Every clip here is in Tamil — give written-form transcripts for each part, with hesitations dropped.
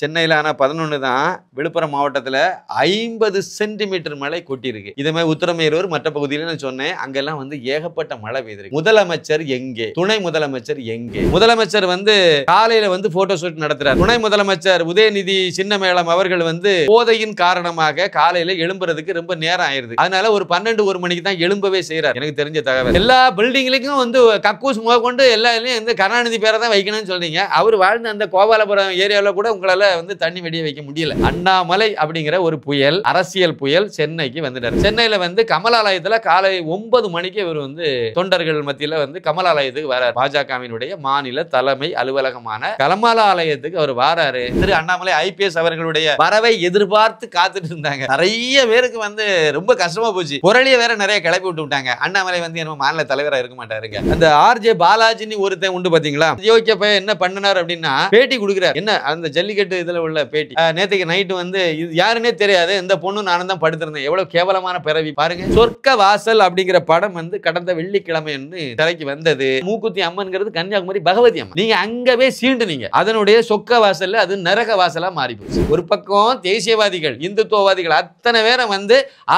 சென்னையில் ஆனால் 11 தான். விழுப்புரம் மாவட்டத்தில் 50 சென்டிமீட்டர் மழை கொட்டியிருக்கு. இதே மாதிரி உத்தரமேரூர் மற்ற பகுதியில் நான் சொன்னேன், அங்கெல்லாம் வந்து ஏகப்பட்ட மழை பெய்திருக்கு. முதலமைச்சர் எங்கே? துணை முதலமைச்சர் எங்கே? முதலமைச்சர் வந்து காலையில வந்து போட்டோ ஷூட் நடத்துறார். துணை முதலமைச்சர் உதயநிதி சின்னமேளம் அவர்கள் வந்து போதையின் காரணமாக காலையில எழும்புறதுக்கு ரொம்ப நேரம் ஆயிருது. அதனால ஒரு 12-1 மணிக்கு தான் எழும்பவே செய்யறார். எனக்கு தெரிஞ்ச தகவல். எல்லா பில்டிங்லயும் வந்து கக்கூஸ் முதற்கொண்டு எல்லா இதுலயும் வந்து கருணாநிதி பேரை தான் வைக்கணும்னு சொல்றீங்க. அவர் வாழ்ந்த அந்த கோபாலபுரம் ஏரியாவில் கூட உங்களால வந்து தண்ணி வெடிய வைக்க முடியல. அண்ணாமலை அப்படிங்கிற ஒரு புயல், அரசியல் புயல் சென்னைக்கு வந்துட்டார். சென்னையில வந்து கமலாலயத்துல காலை 9 மணிக்கு இவர் வந்து தொண்டர்கள் மத்தியில வந்து கமலாலயத்துக்கு வரார். பாஜகவினுடைய மாநில தலைமை அலுவலகமான கமலாலயத்துக்கு அவர் வராரு. திரு அண்ணாமலை IPS அவர்களுடைய வரவை எதிர்பார்த்து காத்துட்டு இருந்தாங்க. நிறைய பேருக்கு வந்து ரொம்ப கஷ்டமா போச்சு. புரளிய வேற நிறைய கிளப்பி விட்டாங்க. அண்ணாமலை வந்து என்ன மாநில தலைவரா இருக்க மாட்டாருங்க. அந்த RJ பாலாஜினி ஒருத்தன் உண்டு பாத்தீங்களா, யோகிக்க போய் என்ன பண்ணனார் அப்படின்னா பேட்டி கொடுக்கிறார். என்ன அந்த ஜல்லிக்கட்டு இதுல உள்ள பேட்டி. நேற்றுக்கு நைட்டு வந்து இது யாருன்னே தெரியாது, இந்த பொண்ணு நானும் தான் படுத்திருந்தேன். எவ்வளவு கேவலமான பிறவி பாருங்க. சொர்க்க வாசல் அப்படிங்கிற படம் வந்து கடந்த வெள்ளிக்கிழமை திரைக்கு வந்தது. மூக்குத்தி அம்மன்ங்கிறது கன்னியாகுமரி பகவதி அம்மன். நீங்க அங்கவே சீண்டுனீங்க. அதனுடைய சொக்க வாசல்ல அது நரக வாசலா மாறி போச்சு. ஒரு பக்கம் தேசியவாதிகள், இந்துத்துவவாதிகள் அத்தனை பேரை வந்து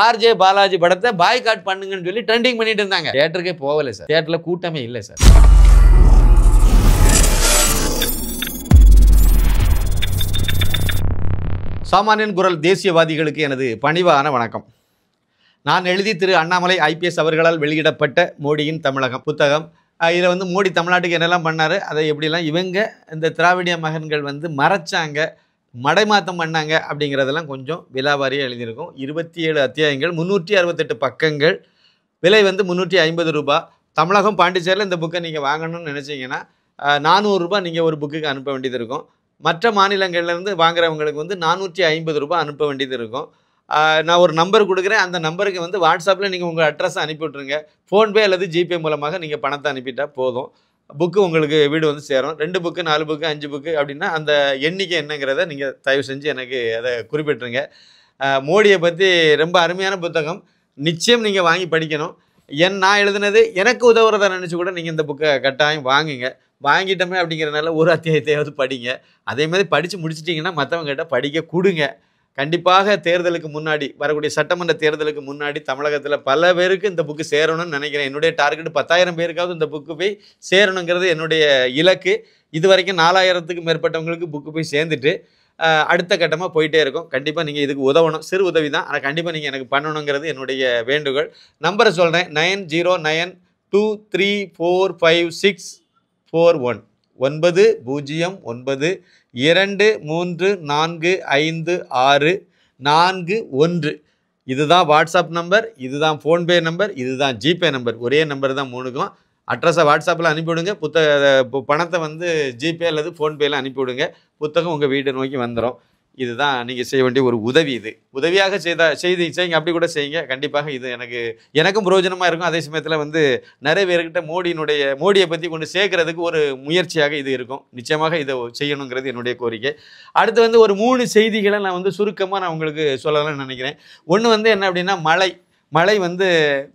RJ பாலாஜி படத்தை பாய்காட் பண்ணுங்கன்னு சொல்லி ட்ரெண்டிங் பண்ணிட்டு இருந்தாங்க. தியேட்டருக்கே போகல சார். தியேட்டர்ல கூட்டமே இல்லை சார். சாமானியன் குரல் தேசியவாதிகளுக்கு எனது பணிவான வணக்கம். நான் எழுதி திரு அண்ணாமலை IPS அவர்களால் வெளியிடப்பட்ட மோடியின் தமிழகம் புத்தகம். இதில் வந்து மோடி தமிழ்நாட்டுக்கு என்னெல்லாம் பண்ணார், அதை எப்படிலாம் இவங்க இந்த திராவிடிய மகன்கள் வந்து மறைச்சாங்க, மடைமாற்றம் பண்ணாங்க அப்படிங்கிறதெல்லாம் கொஞ்சம் விலாவாரியாக எழுதியிருக்கும். 27 அத்தியாயங்கள், 368 பக்கங்கள், விலை வந்து 350 ரூபாய். தமிழகம் பாண்டிச்சேரியில் இந்த புக்கை நீங்கள் வாங்கணும்னு நினச்சிங்கன்னா 400 ரூபாய் நீங்கள் ஒரு புக்குக்கு அனுப்ப வேண்டியது இருக்கும். மற்ற மாநிலங்கள்லேருந்து வாங்குறவங்களுக்கு வந்து 450 ரூபாய் அனுப்ப வேண்டியது இருக்கும். நான் ஒரு நம்பர் கொடுக்குறேன். அந்த நம்பருக்கு வந்து வாட்ஸ்அப்பில் நீங்கள் உங்கள் அட்ரஸை அனுப்பி விட்ருங்க. ஃபோன்பே அல்லது ஜிபே மூலமாக நீங்கள் பணத்தை அனுப்பிட்டால் போதும். புக்கு உங்களுக்கு வீடு வந்து சேரும். 2 புக்கு 4 புக்கு 5 புக்கு அப்படின்னா அந்த எண்ணிக்கை என்னங்கிறத நீங்கள் தயவு செஞ்சு எனக்கு அதை குறிப்பிட்டுருங்க. மோடியை பற்றி ரொம்ப அருமையான புத்தகம், நிச்சயம் நீங்கள் வாங்கி படிக்கணும். நான் எழுதுனது எனக்கு உதவுறதை நினச்சி கூட நீங்கள் இந்த புக்கை கட்டாயம் வாங்குங்க. வாங்கிட்டோமே அப்படிங்கிறனால ஒரு அத்தியாயத்தையாவது படிங்க. அதே மாதிரி படித்து முடிச்சிட்டிங்கன்னா மற்றவங்ககிட்ட படிக்க கொடுங்க. கண்டிப்பாக தேர்தலுக்கு முன்னாடி, வரக்கூடிய சட்டமன்ற தேர்தலுக்கு முன்னாடி தமிழகத்தில் பல பேருக்கு இந்த புக்கு சேரணும்னு நினைக்கிறேன். என்னுடைய டார்கெட் 10,000 பேருக்காவது இந்த புக்கு போய் சேரணுங்கிறது என்னுடைய இலக்கு. இது வரைக்கும் 4,000த்துக்கும் மேற்பட்டவங்களுக்கு புக்கு போய் சேர்ந்துட்டு அடுத்த கட்டமாக போயிட்டே இருக்கும். கண்டிப்பாக நீங்கள் இதுக்கு உதவணும். சிறு உதவி தான், ஆனால் கண்டிப்பாக நீங்கள் எனக்கு பண்ணணுங்கிறது என்னுடைய வேண்டுகோள். நம்பரை சொல்கிறேன், 9092345641 90923456441. இதுதான் வாட்ஸ்அப் நம்பர், இதுதான் ஃபோன்பே நம்பர், இதுதான் ஜிபே நம்பர். ஒரே நம்பர் தான் மூணுக்கும். அட்ரஸை வாட்ஸ்அப்பில் அனுப்பிவிடுங்க. பணத்தை வந்து ஜிபே அல்லது ஃபோன்பேயில் அனுப்பிவிடுங்க. புத்தகம் உங்கள் வீடு நோக்கி வந்துடும். இதுதான் நீங்கள் செய்ய வேண்டிய ஒரு உதவி. இது உதவியாக செய்யுங்க. அப்படி கூட செய்யுங்க. கண்டிப்பாக இது எனக்கும் பிரயோஜனமாக இருக்கும். அதே சமயத்தில் வந்து நிறைய பேர்கிட்ட மோடியை பற்றி கொண்டு சேர்க்கறதுக்கு ஒரு முயற்சியாக இது இருக்கும். நிச்சயமாக இதை செய்யணுங்கிறது என்னுடைய கோரிக்கை. அடுத்து வந்து ஒரு 3 செய்திகளை நான் வந்து சுருக்கமாக நான் உங்களுக்கு சொல்லலாம்னு நினைக்கிறேன். ஒன்று வந்து என்ன அப்படின்னா, மழை வந்து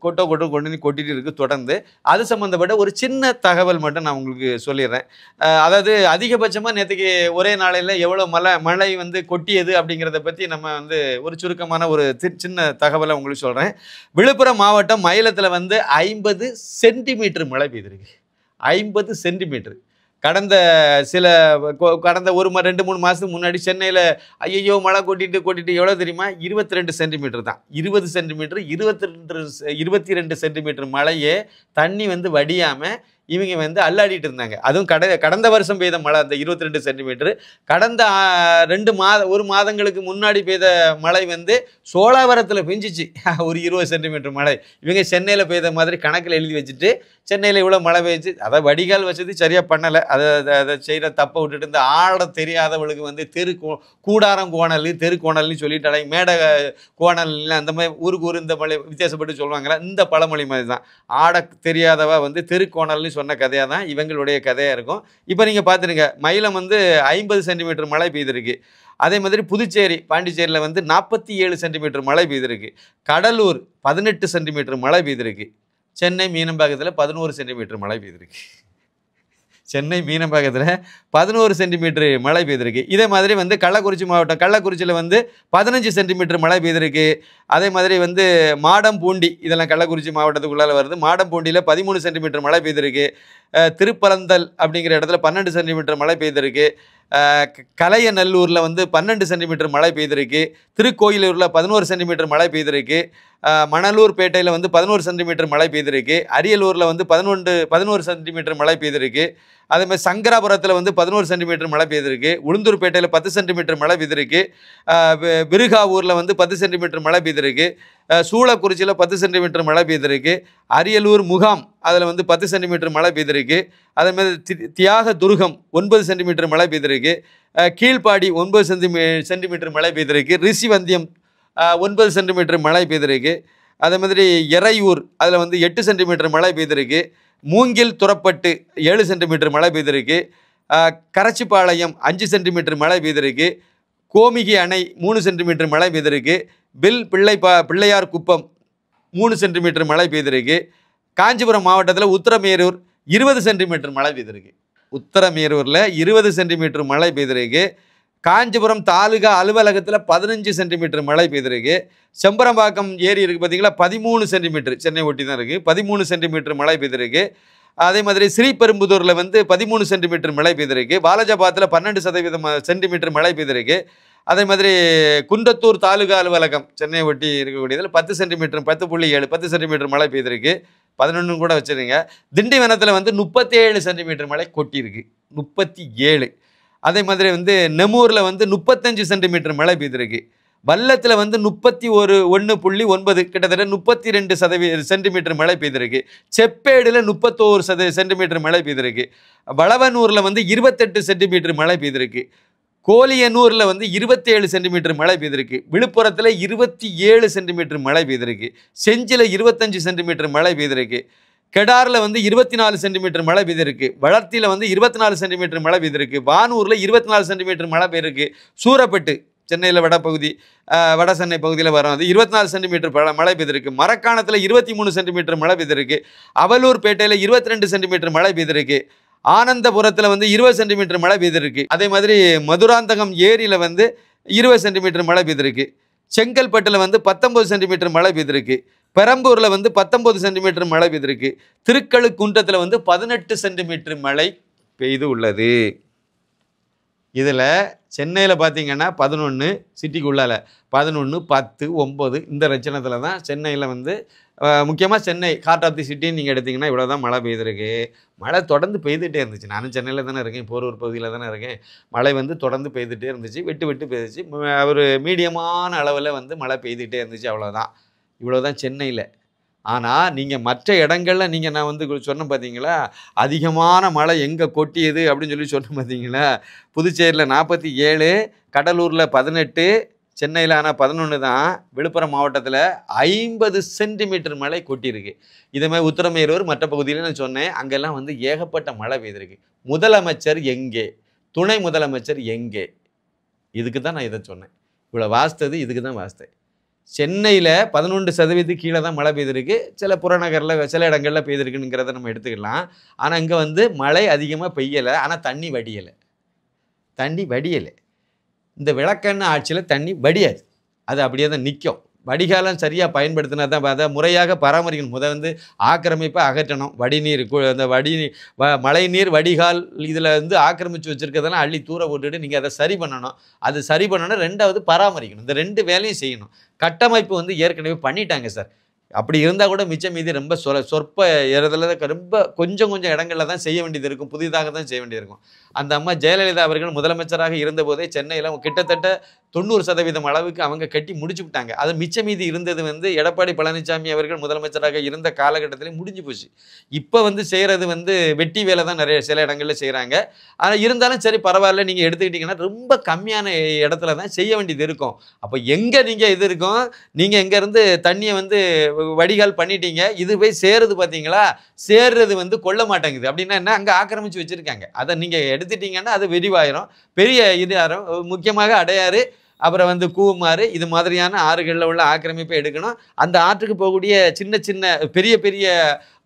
கொட்டிட்டு இருக்குது தொடர்ந்து. அது சம்மந்தப்பட்ட ஒரு சின்ன தகவல் மட்டும் நான் உங்களுக்கு சொல்லிடுறேன். அதாவது அதிகபட்சமாக நேற்றுக்கு ஒரே நாளையில் எவ்வளோ மழை வந்து கொட்டியது அப்படிங்கிறத பற்றி நம்ம வந்து ஒரு சுருக்கமான ஒரு சின்ன தகவலை உங்களுக்கு சொல்கிறேன். விழுப்புரம் மாவட்டம் மயிலத்தில் வந்து 50 சென்டிமீட்டர் மழை பெய்திருக்கு. 50 சென்டிமீட்டர். கடந்த 2-3 மாதத்துக்கு முன்னாடி சென்னையில் ஐயோ மழை கொட்டிட்டு எவ்வளோ தெரியுமா, 22 சென்டிமீட்டர் தான். 20 சென்டிமீட்டர் 22 சென்டிமீட்டர் மழையே தண்ணி வந்து வடியாமல் இவங்க வந்து அல்லாடிட்டு இருந்தாங்க. அதுவும் கடந்த வருஷம் பெய்த மழை அந்த 22 சென்டிமீட்டர். கடந்த 1 மாதங்களுக்கு முன்னாடி பெய்த மழை வந்து சோழாவரத்தில் பெஞ்சிச்சு ஒரு 20 சென்டிமீட்டர் மழை. இவங்க சென்னையில் பெய்த மாதிரி கணக்கில் எழுதி வச்சுட்டு சென்னையில் இவ்வளோ மழை பெய்ச்சு, அதை வடிகால் வச்சது சரியாக பண்ணலை. அதை செய்கிற தப்பை விட்டுட்டு இந்த ஆட தெரியாதவளுக்கு வந்து கூடாரம் கோணல் தெரு கோணல்னு சொல்லிட்டு மேடை கோணல் அந்த மாதிரி ஊருக்கு இந்த மழை வித்தியாசப்பட்டு சொல்லுவாங்களா, இந்த பழமொழி மாதிரி தான். ஆட தெரியாதவா வந்து தெரு கோணல்னு சொன்ன கதையாக தான் இவங்களுடைய கதையாக இருக்கும். இப்போ நீங்கள் பார்த்துருங்க, மயிலம் வந்து 50 சென்டிமீட்டர் மழை பெய்திருக்கு. அதே மாதிரி புதுச்சேரி பாண்டிச்சேரியில் வந்து 47 சென்டிமீட்டர் மழை பெய்திருக்கு. கடலூர் 18 சென்டிமீட்டர் மழை பெய்திருக்கு. சென்னை மீனம்பாக்கத்தில் 11 சென்டிமீட்டர் மழை பெய்திருக்கு. சென்னை மீனம்பாக்கத்தில் 11 சென்டிமீட்டர் மழை பெய்திருக்கு. இதே மாதிரி வந்து கள்ளக்குறிச்சி மாவட்டம், கள்ளக்குறிச்சியில் வந்து 15 சென்டிமீட்டர் மழை பெய்திருக்கு. அதே மாதிரி வந்து மாடம்பூண்டி, இதெல்லாம் கள்ளக்குறிச்சி மாவட்டத்துக்குள்ளால வருது. மாடம்பூண்டியில் 13 சென்டிமீட்டர் மழை பெய்திருக்கு. திருப்பரந்தல் அப்படிங்கிற இடத்துல 12 சென்டிமீட்டர் மழை பெய்திருக்கு. கலையநல்லூரில் வந்து 12 சென்டிமீட்டர் மழை பெய்திருக்கு. திருக்கோயிலூரில் 11 சென்டிமீட்டர் மழை பெய்திருக்கு. மணலூர் பேட்டையில் வந்து 11 சென்டிமீட்டர் மழை பெய்திருக்கு. அரியலூரில் வந்து 11 சென்டிமீட்டர் மழை பெய்திருக்கு. அதேமாதிரி சங்கராபுரத்தில் வந்து 11 சென்டிமீட்டர் மழை பெய்திருக்கு. உளுந்தூர்பேட்டையில் 10 சென்டிமீட்டர் மழை பெய்திருக்கு. விருகாவூரில் வந்து 10 சென்டிமீட்டர் மழை பெய்திருக்கு. சூளக்குறிச்சியில் 10 சென்டிமீட்டர் மழை பெய்திருக்கு. அரியலூர் முகாம் அதில் வந்து 10 சென்டிமீட்டர் மழை பெய்திருக்கு. அதேமாதிரி தியாக துர்கம் 9 சென்டிமீட்டர் மழை பெய்திருக்கு. கீழ்ப்பாடி 9 சென்டிமீட்டர் மழை பெய்திருக்கு. ரிஷிவந்தியம் 9 சென்டிமீட்டர் மழை பெய்திருக்கு. அதே மாதிரி எறையூர் அதில் வந்து 8 சென்டிமீட்டர் மழை பெய்திருக்கு. மூங்கில் துறப்பட்டு 7 சென்டிமீட்டர் மழை பெய்திருக்கு. கரச்சிப்பாளையம் 5 சென்டிமீட்டர் மழை பெய்திருக்கு. கோமிகி அணை 3 சென்டிமீட்டர் மழை பெய்திருக்கு. பிள்ளையார் குப்பம் 3 சென்டிமீட்டர் மழை பெய்திருக்கு. காஞ்சிபுரம் மாவட்டத்தில் உத்தரமேரூர் 20 சென்டிமீட்டர் மழை பெய்திருக்கு. உத்தரமேரூரில் 20 சென்டிமீட்டர் மழை பெய்திருக்கு. காஞ்சிபுரம் தாலுகா அலுவலகத்தில் 15 சென்டிமீட்டர் மழை பெய்திருக்கு. செம்பரம்பாக்கம் ஏரி இருக்குது பார்த்தீங்களா, 13 சென்டிமீட்டர், சென்னை ஒட்டி தான் இருக்குது, 13 சென்டிமீட்டர் மழை பெய்திருக்கு. அதே மாதிரி ஸ்ரீபெரும்புதூரில் வந்து 13 சென்டிமீட்டர் மழை பெய்திருக்கு. பாலாஜாபாத்தில் 12 சென்டிமீட்டர் மழை பெய்திருக்கு. அதே மாதிரி குன்றத்தூர் தாலுகா அலுவலகம் சென்னை ஒட்டி இருக்கக்கூடியதில் 10 சென்டிமீட்டர் 10.7 10 சென்டிமீட்டர் மழை பெய்திருக்கு. 11 கூட வச்சுருங்க. திண்டிவனத்தில் வந்து 37 சென்டிமீட்டர் மழை கொட்டியிருக்கு. 37. அதே மாதிரி வந்து நெமூரில் வந்து 35 சென்டிமீட்டர் மழை பெய்திருக்கு. வல்லத்தில் வந்து 1.9 கிட்டத்தட்ட 32 சென்டிமீட்டர் மழை பெய்திருக்கு. செப்பேடில் 31 சென்டிமீட்டர் மழை பெய்திருக்கு. வளவனூரில் வந்து 28 சென்டிமீட்டர் மழை பெய்திருக்கு. கோலியனூரில் வந்து 27 சென்டிமீட்டர் மழை பெய்திருக்கு. விழுப்புரத்தில் 27 சென்டிமீட்டர் மழை பெய்திருக்கு. செஞ்சியில் 25 சென்டிமீட்டர் மழை பெய்திருக்கு. கெடாரில் வந்து 24 சென்டிமீட்டர் மழை பெய்திருக்கு. வளர்த்தியில் வந்து 24 சென்டிமீட்டர் மழை பெய்திருக்கு. வானூரில் 24 சென்டிமீட்டர் மழை பெய்திருக்கு. சூரப்பட்டு சென்னையில் வட சென்னை பகுதியில் வரும், அது 24 சென்டிமீட்டர் மழை பெய்திருக்கு. மரக்காணத்தில் 23 சென்டிமீட்டர் மழை பெய்திருக்கு. அவலூர் பேட்டையில் 22 சென்டிமீட்டர் மழை பெய்திருக்கு. ஆனந்தபுரத்தில் வந்து 20 சென்டிமீட்டர் மழை பெய்திருக்கு. அதே மாதிரி மதுராந்தகம் ஏரியில் வந்து 20 சென்டிமீட்டர் மழை பெய்திருக்கு. செங்கல்பட்டில் வந்து 19 சென்டிமீட்டர் மழை பெய்திருக்கு. பெரம்பூரில் வந்து 19 சென்டிமீட்டர் மழை பெய்திருக்கு. திருக்கழுக்குன்றத்தில் வந்து 18 சென்டிமீட்டர் மழை பெய்து உள்ளது. இதில் சென்னையில் பார்த்தீங்கன்னா 11, சிட்டிக்குள்ளால் 11, 10, 9 இந்த லட்சணத்தில் தான் சென்னையில் வந்து முக்கியமாக சென்னை ஹார்ட் ஆஃப் தி சிட்டின்னு நீங்கள் எடுத்திங்கன்னா இவ்வளோ தான் மழை பெய்திருக்கு. மழை தொடர்ந்து பெய்துகிட்டே இருந்துச்சு. நானும் சென்னையில் தானே இருக்கேன், போரூர் பகுதியில் தானே இருக்கேன். மழை வந்து தொடர்ந்து பெய்துகிட்டே இருந்துச்சு, விட்டு பெய்துச்சு. ஒரு மீடியமான அளவில் வந்து மழை பெய்துகிட்டே இருந்துச்சு, அவ்வளோதான். இவ்வளோதான் சென்னையில். ஆனால் நீங்கள் மற்ற இடங்களில் நீங்கள் நான் வந்து சொன்னேன் பார்த்தீங்களா, அதிகமான மழை எங்கே கொட்டியது அப்படின்னு சொன்னேன் பார்த்தீங்களா. புதுச்சேரியில் 47, கடலூரில் 18, சென்னையில் ஆனால் 11 தான். விழுப்புரம் மாவட்டத்தில் 50 சென்டிமீட்டர் மழை கொட்டியிருக்கு. இதேமாதிரி உத்தரமேரூர் மற்ற பகுதியில் நான் சொன்னேன், அங்கெல்லாம் வந்து ஏகப்பட்ட மழை பெய்திருக்கு. முதலமைச்சர் எங்கே, துணை முதலமைச்சர் எங்கே, இதுக்கு தான் நான் இதை சொன்னேன். இவ்வளோ வாஸ்தது இதுக்கு தான் வாஸ்தேன். சென்னையில் 11% கீழே தான் மழை பெய்திருக்கு. சில புறநகரில் சில இடங்களில் பெய்திருக்குங்கிறத நம்ம எடுத்துக்கலாம். ஆனால் இங்கே வந்து மழை அதிகமாக பெய்யலை, ஆனால் தண்ணி வடியலை. இந்த விளக்கெண்ணெய் ஆட்சியில் தண்ணி வடியாது, அது அப்படியே தான் நிற்கும். வடிகாலம் சரியாக பயன்படுத்தினா தான் அதை முறையாக பராமரிக்கணும். வந்து ஆக்கிரமிப்பை அகற்றணும். வடிநீர் அந்த மழை நீர் வடிகால் இதில் வந்து ஆக்கிரமித்து வச்சுருக்கிறதெல்லாம் அள்ளி தூர போட்டுட்டு நீங்கள் அதை சரி பண்ணணும். அது சரி பண்ணணும். 2வது பராமரிக்கணும். இந்த 2 வேலையும் செய்யணும். கட்டமைப்பு வந்து ஏற்கனவே பண்ணிட்டாங்க சார். அப்படி இருந்தால் கூட மிச்சம் மீதி ரொம்ப சொற்ப இடத்துல ரொம்ப கொஞ்சம் இடங்களில் தான் செய்ய வேண்டியது இருக்கும், புதிதாக தான் செய்ய வேண்டியது இருக்கும். அந்த அம்மா ஜெயலலிதா அவர்கள் முதலமைச்சராக இருந்தபோதே சென்னையில் கிட்டத்தட்ட 90% அளவுக்கு அவங்க கட்டி முடிச்சு விட்டாங்க. அது மிச்சம் மீதி இருந்தது வந்து எடப்பாடி பழனிசாமி அவர்கள் முதலமைச்சராக இருந்த காலகட்டத்திலே முடிஞ்சு போச்சு. இப்போ வந்து செய்கிறது வந்து வெட்டி வேலை தான் நிறைய சில இடங்களில் செய்கிறாங்க. ஆனால் இருந்தாலும் சரி பரவாயில்ல, நீங்கள் எடுத்துக்கிட்டிங்கன்னா ரொம்ப கம்மியான இடத்துல தான் செய்ய வேண்டியது இருக்கும். அப்போ எங்கே நீங்கள் இது இருக்கும், நீங்கள் எங்கேருந்து தண்ணியை வந்து வடிகால் பண்ணிட்டீங்க, இது போய் சேருது பார்த்தீங்களா, சேர்றது வந்து கொள்ள மாட்டேங்குது. அப்படின்னா என்ன, அங்கே ஆக்கிரமிச்சு வச்சுருக்காங்க. அதை நீங்கள் எடுத்துட்டீங்கன்னா அது விரிவாயிரும், பெரிய இது ஆயிரும். முக்கியமாக அடையாறு அப்புறம் வந்து கூமாறு, இது மாதிரியான ஆறுகளில் உள்ள ஆக்கிரமிப்பை எடுக்கணும். அந்த ஆற்றுக்கு போகக்கூடிய சின்ன சின்ன பெரிய பெரிய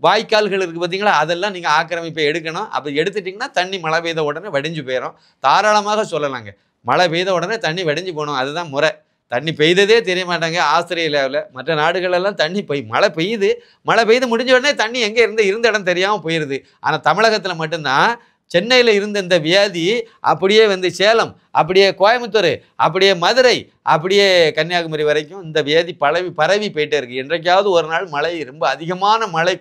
வாய்க்கால்கள் இருக்குது பார்த்தீங்களா, அதெல்லாம் நீங்கள் ஆக்கிரமிப்பை எடுக்கணும். அப்படி எடுத்துட்டிங்கன்னா தண்ணி மழை பெய்த உடனே வடிஞ்சு போயிடும். தாராளமாக சொல்லலாங்க. மழை பெய்த உடனே தண்ணி வடிஞ்சு போகணும், அதுதான் முறை. தண்ணி பெய்ததே தெரிய மாட்டாங்க. ஆஸ்திரேலியாவில் மற்ற நாடுகளெல்லாம் தண்ணி மழை பெய்யுது, மழை பெய்து முடிஞ்ச உடனே தண்ணி எங்கே இருந்த இடம் தெரியாமல் போயிடுது. ஆனால் தமிழகத்தில் மட்டும்தான் சென்னையில் இருந்த இந்த வியாதி அப்படியே வந்து சேலம், அப்படியே கோயம்புத்தூர், அப்படியே மதுரை, அப்படியே கன்னியாகுமரி வரைக்கும் இந்த வியாதி பரவி போயிட்டே இருக்குது. என்றைக்காவது ஒரு நாள் மழை ரொம்ப அதிகமான மழை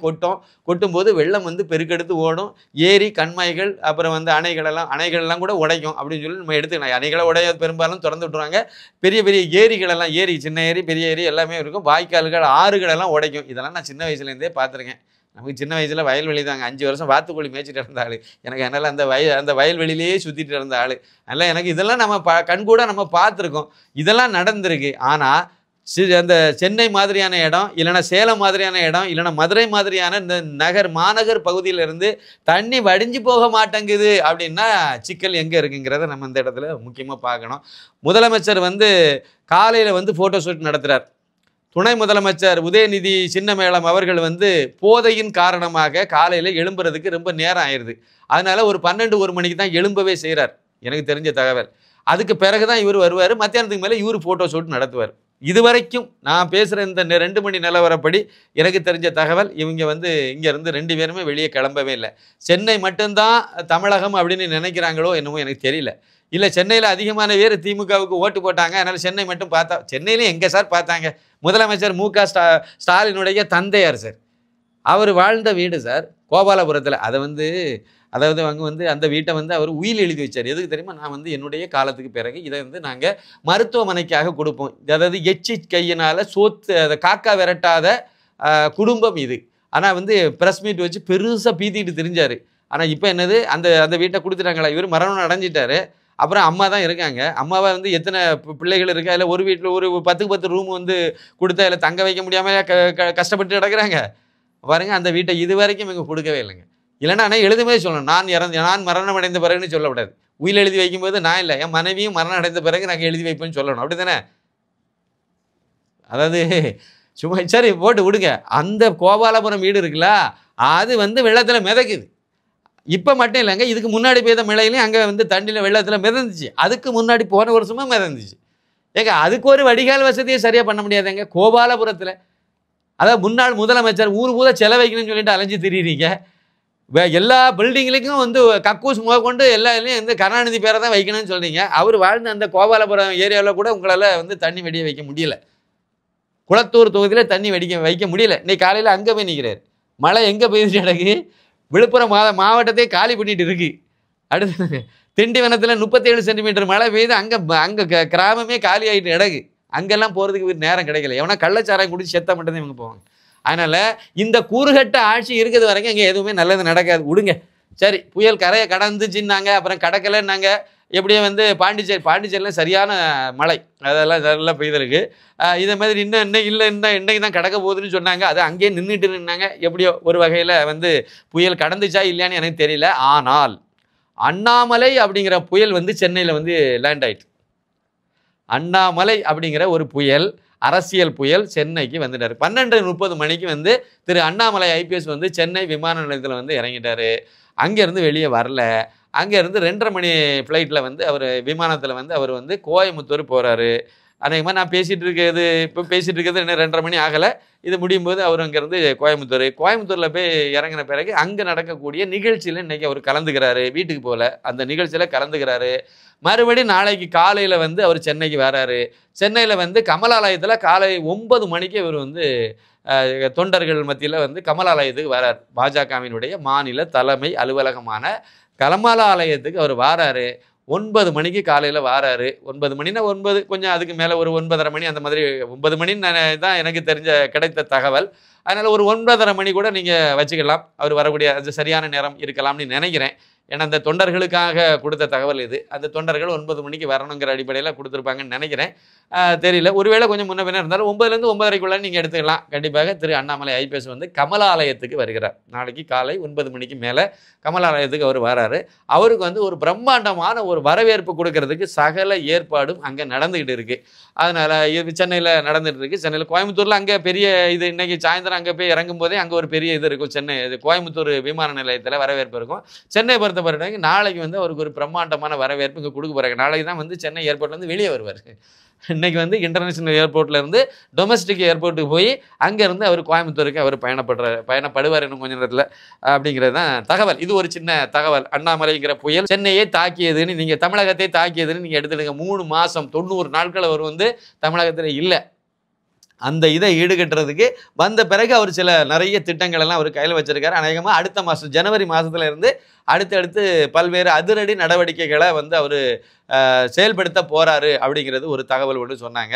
கொட்டும்போது வெள்ளம் வந்து பெருக்கெடுத்து ஓடும். ஏரி கண்மாய்கள் அப்புறம் வந்து அணைகளெல்லாம் கூட உடைக்கும் அப்படின்னு சொல்லி நம்ம எடுத்துக்கலாம். அணைகளை உடைய பெரும்பாலும் திறந்து விட்டுருவாங்க. பெரிய பெரிய ஏரிகளெல்லாம், சின்ன ஏரி பெரிய ஏரி எல்லாமே இருக்கும். வாய்க்கால்கள் ஆறுகளெல்லாம் உடைக்கும். இதெல்லாம் நான் சின்ன வயசுலேருந்தே பார்த்துருக்கேன். நமக்கு சின்ன வயசில் வயல்வெளி தாங்க. 5 வருஷம் வாத்துக்கோழி மேய்ச்சிட்டு இருந்த ஆள் எனக்கு. அதனால் அந்த வயல்வெளியிலேயே சுற்றிட்டு இருந்த ஆள். அதனால் எனக்கு இதெல்லாம் நம்ம கண்கூட நம்ம பார்த்துருக்கோம். இதெல்லாம் நடந்திருக்கு. ஆனால் அந்த சென்னை மாதிரியான இடம், இல்லைனா சேலம் மாதிரியான இடம், இல்லைனா மதுரை மாதிரியான இந்த மாநகர் பகுதியிலிருந்து தண்ணி வடிஞ்சு போக மாட்டேங்குது அப்படின்னா சிக்கல் எங்கே இருக்குங்கிறத நம்ம இந்த இடத்துல முக்கியமாக பார்க்கணும். முதலமைச்சர் வந்து காலையில் வந்து ஃபோட்டோ ஷூட் நடத்துகிறார். துணை முதலமைச்சர் உதயநிதி சின்னமேளம் அவர்கள் வந்து போதையின் காரணமாக காலையில் எழும்புறதுக்கு ரொம்ப நேரம் ஆயிடுது. அதனால ஒரு 12-1 மணிக்கு தான் எழும்பவே செய்கிறார், எனக்கு தெரிஞ்ச தகவல். அதுக்கு பிறகு தான் இவர் வருவார். மத்தியானத்துக்கு மேலே இவர் ஃபோட்டோ ஷூட் நடத்துவார். இதுவரைக்கும் நான் பேசுகிற இந்த 2 மணி நிலவரப்படி எனக்கு தெரிஞ்ச தகவல், இவங்க வந்து இங்கேருந்து 2 பேருமே வெளியே கிளம்பவே இல்லை. சென்னை மட்டும்தான் தமிழகம் அப்படின்னு நினைக்கிறாங்களோ என்னமோ எனக்கு தெரியல. இல்லை சென்னையில் அதிகமான பேர் திமுகவுக்கு ஓட்டு போட்டாங்க, அதனால் சென்னை மட்டும் பார்த்தா. சென்னையிலையும் எங்கே சார் பார்த்தாங்க? முதலமைச்சர் மு க ஸ்டாலினுடைய தந்தையார் சார், அவர் வாழ்ந்த வீடு சார் கோபாலபுரத்தில். அதாவது அவங்க வந்து அந்த வீட்டை வந்து அவர் உயில் எழுதி வச்சார். எதுக்கு தெரியுமா? நான் வந்து என்னுடைய காலத்துக்கு பிறகு இதை வந்து நாங்கள் மருத்துவமனைக்காக கொடுப்போம். அதாவது எச்சி கையினால் அதை காக்கா விரட்டாத குடும்பம் இது. ஆனால் வந்து ப்ரெஸ் மீட் வச்சு பெருசாக பீத்திட்டு திரிஞ்சார். ஆனால் இப்போ என்னது, அந்த வீட்டை கொடுத்துட்டாங்களா? இவர் மரணம் அடைஞ்சிட்டாரு. அப்புறம் அம்மா தான் இருக்காங்க. அம்மாவை வந்து எத்தனை பிள்ளைகள் இருக்கா? இல்லை ஒரு வீட்டில் ஒரு 10க்கு 10 ரூம் வந்து கொடுத்தா இல்லை தங்க வைக்க முடியாமல் கஷ்டப்பட்டு கிடக்குறாங்க பாருங்க. அந்த வீட்டை இது வரைக்கும் இவங்க கொடுக்கவே இல்லைங்க. இல்லைன்னா ஆனால் எழுதுமே சொல்லணும், நான் மரணம் அடைந்த பிறகுன்னு சொல்லக்கூடாது. உயில் எழுதி வைக்கும்போது நான் இல்லை, என் மனைவியும் மரணம் அடைந்த பிறகு நாங்கள் எழுதி வைப்பேன்னு சொல்லணும். அப்படி தானே? அதாவது சும்மா சரி போட்டு விடுங்க. அந்த கோபாலபுரம் வீடு இருக்குல்ல, அது வந்து வெள்ளத்தில் மிதக்குது. இப்போ மட்டும் இல்லைங்க, இதுக்கு முன்னாடி பெய்த மழையிலையும் அங்கே வந்து தண்ணியில் வெள்ளத்தில் மிதந்துச்சு. அதுக்கு முன்னாடி போன வருஷமும் மிதந்துச்சு. ஏங்க அதுக்கு ஒரு வடிகால் வசதியை சரியாக பண்ண முடியாதுங்க கோபாலபுரத்தில். அதாவது முன்னாள் முதலமைச்சர் ஊர் பூரா செலவைக்கணும்னு சொல்லிட்டு அலைஞ்சு திரியிறீங்க. எல்லா பில்டிங்லேயும் வந்து கக்கூஸ் கொண்டு எல்லா இதுலேயும் வந்து கருணாநிதி பேரை தான் வைக்கணும்னு சொல்கிறீங்க. அவர் வாழ்ந்த அந்த கோபாலபுரம் ஏரியாவில் கூட உங்களால் வந்து தண்ணி வெடிய வைக்க முடியல. குளத்தூர் தொகுதியில் தண்ணி வைக்க முடியல. இன்னைக்கு காலையில் அங்கே போய் நிற்கிறார். மழை எங்கே பெய்துட்டு கிடக்கு? விழுப்புரம் மாவட்டத்தை காலி பண்ணிட்டு இருக்கு. அடுத்து திண்டிவனத்தில் 37 சென்டிமீட்டர் மழை பெய்து அங்கே கிராமமே காலி ஆகிட்டு கிடக்கு. அங்கெல்லாம் போகிறதுக்கு நேரம் கிடைக்கல. எவனா கள்ளச்சாராயம் குடிச்சு செத்த மட்டும்தான் இவங்க போவாங்க. அதனால் இந்த கூறுகட்ட ஆட்சி இருக்கிறது வரைக்கும் இங்கே எதுவுமே நல்லது நடக்காது. விடுங்க. சரி, புயல் கரையை கடந்துச்சுன்னாங்க, அப்புறம் கடக்கலைன்னாங்க. எப்படியே வந்து பாண்டிச்சேரியில் சரியான மழை, அதெல்லாம் நல்லா பெய்திருக்கு. இதே மாதிரி இன்னைக்கு தான் கடக்க போகுதுன்னு சொன்னாங்க. அது அங்கேயே நின்றுட்டு நின்னாங்க. எப்படியோ ஒரு வகையில் வந்து புயல் கடந்துச்சா இல்லையான்னு எனக்கு தெரியல. ஆனால் அண்ணாமலை அப்படிங்கிற புயல் வந்து சென்னையில் வந்து லேண்ட் ஆயிட்டு. அண்ணாமலை அப்படிங்கிற ஒரு புயல், அரசியல் புயல் சென்னைக்கு வந்துட்டார். 12:30 மணிக்கு வந்து திரு அண்ணாமலை ஐபிஎஸ் வந்து சென்னை விமான நிலையத்தில் வந்து இறங்கிட்டார். அங்கேருந்து வெளியே வரல. அங்கேருந்து 2:30 மணி ஃப்ளைட்டில் வந்து அவர் விமானத்தில் வந்து அவர் வந்து கோயம்புத்தூர் போகிறாரு. அநேகமாக நான் பேசிகிட்டு இருக்கிறது இன்னும் 2:30 மணி ஆகலை. இது முடியும் போது அவர் அங்கேருந்து கோயம்புத்தூரில் போய் இறங்கின பிறகு அங்கே நடக்கக்கூடிய நிகழ்ச்சியில் இன்றைக்கி அவர் கலந்துக்கிறாரு. வீட்டுக்கு போகல, அந்த நிகழ்ச்சியில் கலந்துக்கிறாரு. மறுபடியும் நாளைக்கு காலையில் வந்து அவர் சென்னைக்கு வராரு. சென்னையில் வந்து கமலாலயத்தில் காலை 9 மணிக்கு இவர் வந்து தொண்டர்கள் மத்தியில் வந்து கமலாலயத்துக்கு வரார். பாஜகவினுடைய மாநில தலைமை அலுவலகமான கமலாலயத்துக்கு அவர் வாராரு. 9 மணிக்கு காலையில் வாராரு. 9 மணினா 9 கொஞ்சம் அதுக்கு மேலே ஒரு 9:30 மணி அந்த மாதிரி. 9 மணின்னு தான் எனக்கு தெரிஞ்ச கிடைத்த தகவல். அதனால் ஒரு 9:30 மணி கூட நீங்கள் வச்சுக்கலாம். அவர் வரக்கூடிய அது சரியான நேரம் இருக்கலாம்னு நினைக்கிறேன். ஏன்னா அந்த தொண்டர்களுக்காக கொடுத்த தகவல் இது. அந்த தொண்டர்கள் 9 மணிக்கு வரணுங்கிற அடிப்படையில் கொடுத்துருப்பாங்கன்னு நினைக்கிறேன். தெரியல, ஒருவேளை கொஞ்சம் முன்ன பின்ன இருந்தாலும் 9லேருந்து 9:30க்குள்ளே நீங்கள் எடுத்துக்கலாம். கண்டிப்பாக திரு அண்ணாமலை ஐபிஎஸ் வந்து கமலாலயத்துக்கு வருகிறார். நாளைக்கு காலை 9 மணிக்கு மேலே கமலாலயத்துக்கு அவர் வராரு. அவருக்கு வந்து ஒரு பிரம்மாண்டமான ஒரு வரவேற்பு கொடுக்கறதுக்கு சகல ஏற்பாடும் அங்கே நடந்துக்கிட்டு இருக்குது. அதனால் இது சென்னையில் நடந்துகிட்டு இருக்குது. சென்னையில் கோயம்புத்தூரில் அங்கே பெரிய இது இன்றைக்கி சாயந்தரம் அங்கே போய் இறங்கும் போதே அங்கே ஒரு பெரிய இது இருக்கும். சென்னை இது கோயம்புத்தூர் விமான நிலையத்தில் வரவேற்பு இருக்கும். சென்னை பொறுத்தவரைக்கும் நாளைக்கு வந்து அவருக்கு ஒரு பிரம்மாண்டமான வரவேற்பு இங்கே கொடுக்க போகிறாங்க. நாளைக்கு தான் வந்து சென்னை ஏர்போர்ட்லேருந்து வெளியே வருவார். இன்றைக்கி வந்து இன்டர்நேஷ்னல் ஏர்போர்ட்லேருந்து டொமஸ்டிக் ஏர்போர்ட்டுக்கு போய் அங்கேருந்து அவர் கோயம்புத்தூருக்கு அவர் பயணப்படுவார் இன்னும் கொஞ்சம் நேரத்தில் அப்படிங்கிறது தான் தகவல். இது ஒரு சின்ன தகவல். அண்ணாமலைங்கிற புயல் சென்னையே தாக்கியதுன்னு நீங்கள் தமிழகத்தை தாக்கியதுன்னு நீங்கள் எடுத்துடுங்க. 3 மாதம் 90 நாட்கள் அவர் வந்து தமிழகத்தில் இல்லை. அந்த இதை ஈடுகட்டுறதுக்கு வந்த பிறகு அவர் நிறைய திட்டங்கள் எல்லாம் அவர் கையில் வச்சிருக்காரு. அநேகமாக அடுத்த மாதம் ஜனவரி மாதத்துல இருந்து அடுத்தடுத்து பல்வேறு அதிரடி நடவடிக்கைகளை வந்து அவர் செயல்படுத்த போகிறாரு அப்படிங்கிறது ஒரு தகவல் ஒன்று சொன்னாங்க.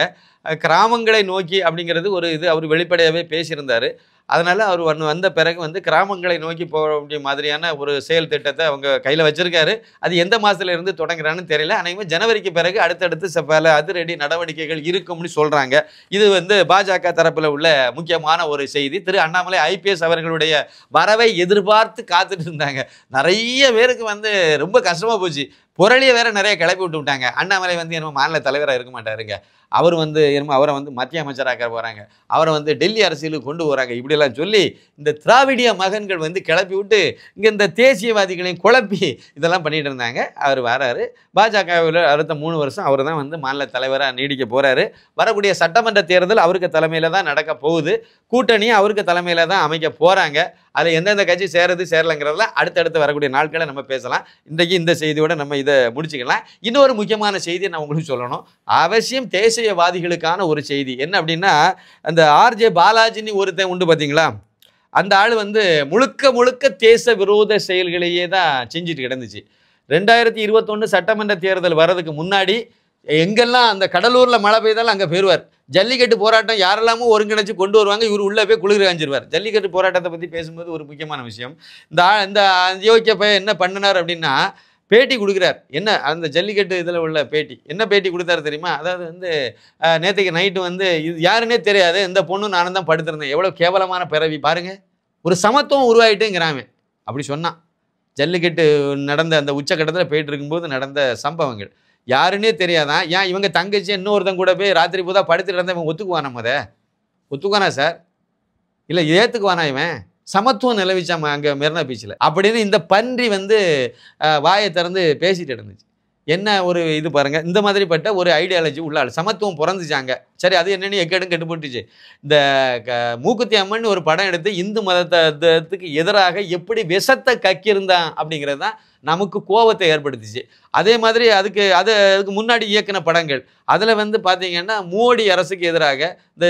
கிராமங்களை நோக்கி அப்படிங்கிறது ஒரு இது அவர் வெளிப்படையாகவே பேசியிருந்தார். அதனால் அவர் வந்த பிறகு வந்து கிராமங்களை நோக்கி போக வேண்டிய மாதிரியான ஒரு செயல் திட்டத்தை அவங்க கையில் வச்சுருக்காரு. அது எந்த மாதத்துல இருந்து தொடங்குறான்னு தெரியல. அநேகமாக ஜனவரிக்கு பிறகு அடுத்தடுத்து பல அதிரடி நடவடிக்கைகள் இருக்கும்னு சொல்கிறாங்க. இது வந்து பாஜக தரப்பில் உள்ள முக்கியமான ஒரு செய்தி. திரு அண்ணாமலை ஐபிஎஸ் அவர்களுடைய வரவை எதிர்பார்த்து காத்துட்டு இருந்தாங்க. நிறைய பேருக்கு வந்து ரொம்ப கஷ்டமாக போச்சு. புரளியை வேற நிறைய கிளப்பி விட்டாங்க. அண்ணாமலை வந்து என்னமோ மாநில தலைவராக இருக்க மாட்டாருங்க, அவர் வந்து என்னமோ அவரை வந்து மத்திய அமைச்சராக்க போகிறாங்க, அவரை வந்து டெல்லி அரசியலுக்கு கொண்டு போகிறாங்க, இப்படியெல்லாம் சொல்லி இந்த திராவிடிய மகன்கள் வந்து கிளப்பி விட்டு இங்கே இந்த தேசியவாதிகளையும் குழப்பி இதெல்லாம் பண்ணிட்டு இருந்தாங்க. அவர் வராரு. பாஜகவில் அடுத்த 3 வருஷம் அவர் தான் வந்து மாநில தலைவராக நீடிக்க போகிறாரு. வரக்கூடிய சட்டமன்ற தேர்தல் அவருக்கு தலைமையில் தான் நடக்க போகுது. கூட்டணி அவருக்கு தலைமையில் தான் அமைக்க போகிறாங்க. அதில் எந்தெந்த கட்சி சேருது சேரலைங்கிறதுல அடுத்தடுத்து வரக்கூடிய நாட்களை நம்ம பேசலாம். இன்றைக்கு இந்த செய்தியோட நம்ம இதை முடிச்சுக்கலாம். இன்னொரு முக்கியமான செய்தியை நான் உங்களுக்கு சொல்லணும். அவசியம் தேசியவாதிகளுக்கான ஒரு செய்தி என்ன அப்படின்னா, அந்த ஆர்ஜே பாலாஜின்னு ஒருத்தன் உண்டு பார்த்தீங்களா, அந்த ஆள் வந்து முழுக்க முழுக்க தேச விரோத செயல்களையே தான் செஞ்சுட்டு கிடந்துச்சு. 2021 சட்டமன்ற தேர்தல் வர்றதுக்கு முன்னாடி எங்கெல்லாம் அந்த கடலூரில் மழை பெய்தாலும் அங்கே போயிடுவார். ஜல்லிக்கட்டு போராட்டம் யாரெல்லாமோ ஒருங்கிணைச்சு கொண்டு வருவாங்க, இவர் உள்ளே போய் குளிர் காஞ்சிருவார். ஜல்லிக்கட்டு போராட்டத்தை பற்றி பேசும்போது ஒரு முக்கியமான விஷயம், இந்த அயோக்கிய பையன் என்ன பண்ணினார் அப்படின்னா, பேட்டி கொடுக்குறார். என்ன அந்த ஜல்லிக்கட்டு இதில் உள்ள பேட்டி என்ன பேட்டி கொடுத்தாரு தெரியுமா? அதாவது வந்து நேற்றுக்கு நைட்டு வந்து இது யாருன்னே தெரியாது, இந்த பொண்ணு நானும் தான் படுத்திருந்தேன், எவ்வளோ கேவலமான பிறவி பாருங்கள், ஒரு சமத்துவம் உருவாயிட்டுங்கிறாங்க. அப்படி சொன்னான். ஜல்லிக்கட்டு நடந்த அந்த உச்சக்கட்டத்தில் போயிட்டு இருக்கும்போது நடந்த சம்பவங்கள் யாருன்னே தெரியாதான். ஏன் இவங்க தங்கச்சி இன்னொருத்தன் கூட போய் ராத்திரி பூதா படுத்துட்டு இருந்தால் இவன் ஒத்துக்குவானா? ஒத்துக்குவானா சார்? இல்லை ஏற்றுக்குவானா? இவன் சமத்துவம் நிலவிச்சாம அங்கே மெரினா பீச்சில் அப்படின்னு இந்த பன்றி வந்து வாயை திறந்து பேசிட்டு இருந்துச்சு. என்ன ஒரு இது பாருங்கள், இந்த மாதிரிப்பட்ட ஒரு ஐடியாலஜி உள்ளாள். சமத்துவம் பிறந்துச்சாங்க. சரி, அது என்னென்னு எக்கேடும் கெட்டு போட்டுச்சு. இந்த மூக்குத்தி அம்மன் ஒரு படம் எடுத்து இந்து மதத்துக்கு எதிராக எப்படி விஷத்தை கக்கியிருந்தான் அப்படிங்கிறது தான் நமக்கு கோபத்தை ஏற்படுத்திச்சு. அதே மாதிரி அதுக்கு முன்னாடி இயக்கின படங்கள் அதில் வந்து பார்த்தீங்கன்னா மோடி அரசுக்கு எதிராக இந்த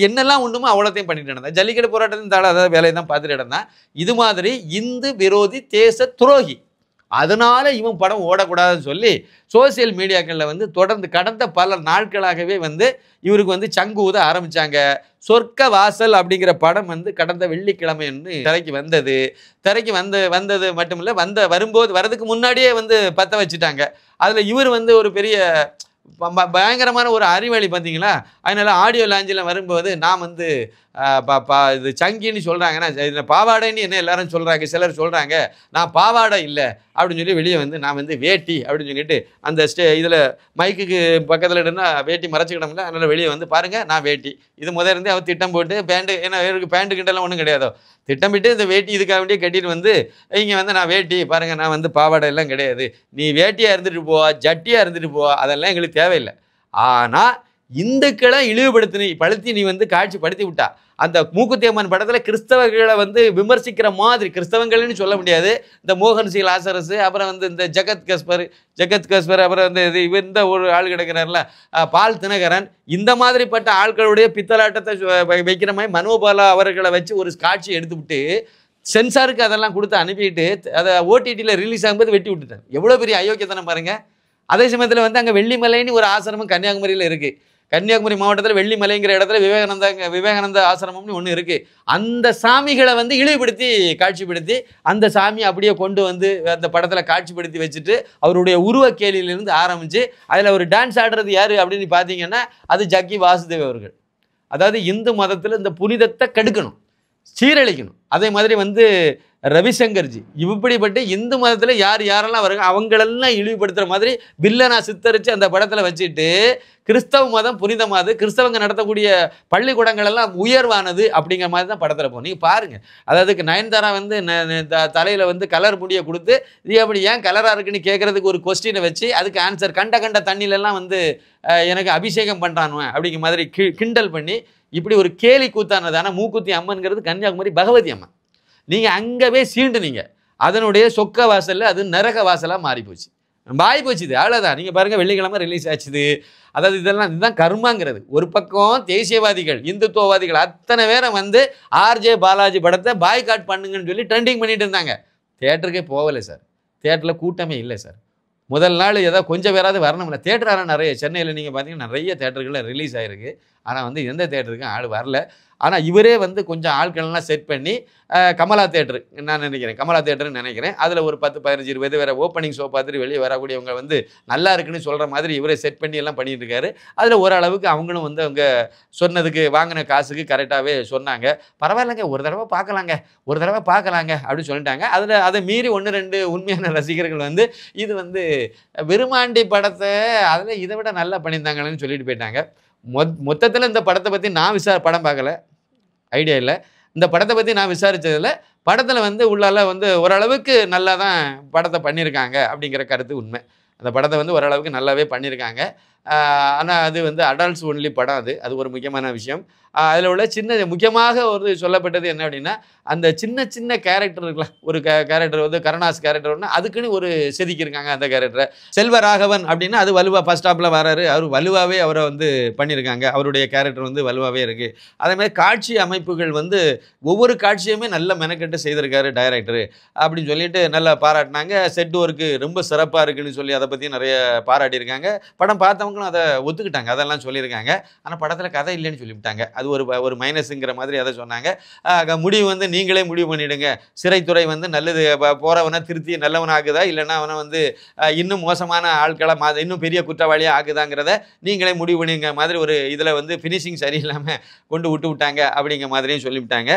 என்னெல்லாம் ஒன்றுமோ அவ்வளோத்தையும் பண்ணிட்டு இருந்தான். ஜல்லிக்கட்டு போராட்டத்தின் அதாவது வேலையை தான் பார்த்துட்டு இருந்தான். இது மாதிரி இந்து விரோதி தேச துரோகி, அதனால இவன் படம் ஓடக்கூடாதுன்னு சொல்லி சோசியல் மீடியாக்களில் வந்து தொடர்ந்து கடந்த பல நாட்களாகவே வந்து இவருக்கு வந்து சங்கு ஊத ஆரம்பித்தாங்க. சொர்க்க வாசல் அப்படிங்கிற படம் வந்து கடந்த வெள்ளிக்கிழமை திரைக்கு வந்தது. திரைக்கு வந்தது மட்டும் இல்லை, வரதுக்கு முன்னாடியே வந்து பற்ற வச்சுட்டாங்க. அதில் இவர் வந்து ஒரு பெரிய பயங்கரமான ஒரு அறிவாளி பார்த்தீங்களா. அதனால ஆடியோ லாஞ்சில் வரும்போது நான் வந்து இது சங்கின்னு சொல்கிறாங்கன்னா இதில் பாவாடைன்னு என்ன எல்லாரும் சொல்கிறாங்க, சிலர் சொல்கிறாங்க. நான் பாவாடை இல்லை அப்படின்னு சொல்லி வெளியே வந்து நான் வந்து வேட்டி அப்படின்னு சொல்லிட்டு அந்த இதில் மைக்குக்கு பக்கத்தில் இருந்தால் வேட்டி மறைச்சிக்கிட்டோம்ல, அதனால் வெளியே வந்து பாருங்கள் நான் வேட்டி. இது இருந்தே அவர் திட்டம் போட்டு பேண்ட்டு, ஏன்னா இவருக்கு பேண்ட்டு கிட்டலாம் ஒன்றும் கிடையாதோ, திட்டமிட்டு இந்த வேட்டி இதுக்காக வேண்டிய கட்டிட்டு வந்து இங்கே வந்து நான் வேட்டி பாருங்கள், நான் வந்து பாவாடை எல்லாம் கிடையாது, நீ வேட்டியாக இருந்துட்டு போவா ஜட்டியாக இருந்துட்டு போவா, அதெல்லாம் எங்களுக்கு தேவையில்லை. ஆனால் இந்துக்களை இழிவுபடுத்தி நீ வந்து காட்சி படுத்தி விட்டா. அந்த மூக்குத்தி அம்மன் படத்தில் கிறிஸ்தவர்களை வந்து விமர்சிக்கிற மாதிரி, கிறிஸ்தவங்கள்னு சொல்ல முடியாது, இந்த மோகன் சி லாசரஸ், அப்புறம் வந்து இந்த ஜகத் கஸ்பர், அப்புறம் வந்து இந்த ஒரு ஆள் கிடக்கிறார்ல பால் தினகரன், இந்த மாதிரிப்பட்ட ஆட்களுடைய பித்தலாட்டத்தை வைக்கிற மாதிரி மனோபாலா அவர்களை வச்சு ஒரு காட்சி எடுத்துவிட்டு சென்சாருக்கு அதெல்லாம் கொடுத்து அனுப்பிட்டு அதை ஓடிடியில் ரிலீஸ் ஆகும்போது வெட்டி விட்டுட்டாங்க. எவ்வளோ பெரிய அயோக்கியத்தனம் பாருங்கள். அதே சமயத்தில் வந்து அங்கே வெள்ளிமலைன்னு ஒரு ஆசிரமம் கன்னியாகுமரியில் இருக்குது. கன்னியாகுமரி மாவட்டத்தில் வெள்ளிமலைங்கிற இடத்துல விவேகானந்த ஆசிரமம்னு ஒன்று இருக்குது. அந்த சாமிகளை வந்து இழிவுபடுத்தி காட்சிப்படுத்தி அந்த சாமியை அப்படியே கொண்டு வந்து அந்த படத்தில் காட்சிப்படுத்தி வச்சுட்டு அவருடைய உருவ கேலியிலிருந்து ஆரம்பித்து அதில் ஒரு டான்ஸ் ஆடுறது யார் அப்படின்னு பார்த்தீங்கன்னா அது ஜக்கி வாசுதேவ் அவர்கள். அதாவது இந்து மதத்தில் இந்த புனிதத்தை கெடுக்கணும், சீரழிக்கணும். அதே மாதிரி வந்து ரவிசங்கர்ஜி இப்படிப்பட்டு இந்து மதத்தில் யாரெல்லாம் வருங்க அவங்களெல்லாம் இழிவுபடுத்துகிற மாதிரி வில்லனா சித்தரித்து அந்த படத்தில் வச்சுட்டு கிறிஸ்தவ மதம் புனிதமானது, கிறிஸ்தவங்க நடத்தக்கூடிய பள்ளிக்கூடங்கள் எல்லாம் உயர்வானது அப்படிங்கிற மாதிரி தான் படத்தில் போகும். நீங்கள் பாருங்கள். அதாவது நயன்தாரா வந்து தலையில் வந்து கலர் முடியை கொடுத்து இது அப்படி ஏன் கலராக இருக்குன்னு கேட்குறதுக்கு ஒரு கொஸ்டினை வச்சு அதுக்கு ஆன்சர் கண்ட தண்ணியிலெல்லாம் வந்து எனக்கு அபிஷேகம் பண்ணுறானுவேன் அப்படிங்கிற மாதிரி கிண்டல் பண்ணி இப்படி ஒரு கேலி கூத்தானது. ஆனால் மூக்குத்தி அம்மன்கிறது கன்னியாகுமரி பகவதி அம்மன். நீங்கள் அங்கவே சீண்டுனீங்க, அதனுடைய சொக்க வாசலில் அது நரக வாசலாக மாறி போச்சு, போச்சு. இது அவ்வளோதான். நீங்கள் பாருங்கள், வெள்ளிக்கிழமை ரிலீஸ் ஆச்சுது. அதாவது இதுதான் கர்மாங்கிறது. ஒரு பக்கம் தேசியவாதிகள் இந்துத்துவவாதிகள் அத்தனை பேரை வந்து ஆர்ஜே பாலாஜி படத்தை பாய்காட் பண்ணுங்கன்னு சொல்லி ட்ரெண்டிங் பண்ணிட்டு இருந்தாங்க. தியேட்டருக்கே போகலை சார், தியேட்டரில் கூட்டமே இல்லை சார். முதல் நாள் ஏதாவது கொஞ்சம் பேராது வரணும்ல. தியேட்டரான நிறைய சென்னையில் நீங்கள் பார்த்தீங்கன்னா நிறைய தியேட்டர்களில் ரிலீஸ் ஆகிருக்கு. ஆனால் வந்து எந்த தியேட்டருக்கும் ஆள் வரல. ஆனால் இவரே வந்து கொஞ்சம் ஆட்கள்லாம் செட் பண்ணி கமலா தேட்டரு நான் நினைக்கிறேன், கமலா தேட்டருன்னு நினைக்கிறேன், அதில் ஒரு 10, 15, 20 வேறு ஓப்பனிங் ஷோ பார்த்துட்டு வெளியே வரக்கூடியவங்க வந்து நல்லா இருக்குன்னு சொல்கிற மாதிரி இவரே செட் பண்ணி எல்லாம் பண்ணிட்டு இருக்காரு. அதில் ஓரளவுக்கு அவங்களும் வந்து அவங்க சொன்னதுக்கு வாங்கின காசுக்கு கரெக்டாகவே சொன்னாங்க. பரவாயில்லைங்க, ஒரு தடவை பார்க்கலாங்க அப்படின்னு சொல்லிட்டாங்க. அதில் அதை மீறி 1-2 உண்மையான ரசிகர்கள் வந்து இது வந்து விருமாண்டி படத்தை அதில் இதை விட நல்லா பண்ணியிருந்தாங்கன்னு சொல்லிட்டு போயிட்டாங்க. மொத்தத்தில் இந்த படத்தை பற்றி நான் படம் பார்க்கல, ஐடியா இல்லை. இந்த படத்தை பற்றி நான் விசாரித்ததில் படத்தில் வந்து உள்ளால வந்து ஓரளவுக்கு நல்லா தான் படத்தை பண்ணியிருக்காங்க அப்படிங்கிற கருத்து உண்மை. அந்த படத்தை வந்து ஓரளவுக்கு நல்லாவே பண்ணியிருக்காங்க. ஆனால் அது வந்து அடல்ட்ஸ் ஒன்லி படம். அது ஒரு முக்கியமான விஷயம். அதில் உள்ள முக்கியமாக ஒரு சொல்லப்பட்டது என்ன அப்படின்னா, அந்த சின்ன கேரக்டர் இருக்குல்ல, ஒரு கேரக்டர் வந்து கருணாஸ் கேரக்டர்னா அதுக்குன்னு ஒரு செதுக்கியிருக்காங்க அந்த கேரக்டரை. செல்வராகவன் அப்படின்னா அது வலுவா ஃபர்ஸ்ட் ஸ்டாப்பில் வராரு, அவர் வலுவாகவே அவரை வந்து பண்ணியிருக்காங்க. அவருடைய கேரக்டர் வந்து வலுவாகவே இருக்குது. அதேமாதிரி காட்சி அமைப்புகள் வந்து ஒவ்வொரு காட்சியுமே நல்ல மெனக்கெட்டு செய்திருக்காரு டைரக்டர் அப்படின்னு சொல்லிட்டு நல்லா பாராட்டினாங்க. செட் ஒர்க்கு ரொம்ப சிறப்பாக இருக்குன்னு சொல்லி அதை பற்றி நிறைய பாராட்டியிருக்காங்க. படம் பார்த்தவங்களும் அதை ஒத்துக்கிட்டாங்க, அதெல்லாம் சொல்லியிருக்காங்க. ஆனால் படத்தில் கதை இல்லைன்னு சொல்லிவிட்டாங்க. அது ஒரு மைனஸுங்கிற மாதிரி அதை சொன்னாங்க. முடிவு வந்து நீங்களே முடிவு பண்ணிவிடுங்க. சிறைத்துறை வந்து நல்லது போகிறவனை திருத்தி நல்லவனாகுதா இல்லைன்னா அவனை வந்து இன்னும் மோசமான ஆட்களை இன்னும் பெரிய குற்றவாளியாக ஆகுதாங்கிறத நீங்களே முடிவு பண்ணிங்க மாதிரி ஒரு இதில் வந்து ஃபினிஷிங் சரியில்லாமல் கொண்டு விட்டாங்க அப்படிங்கிற மாதிரியும் சொல்லிவிட்டாங்க.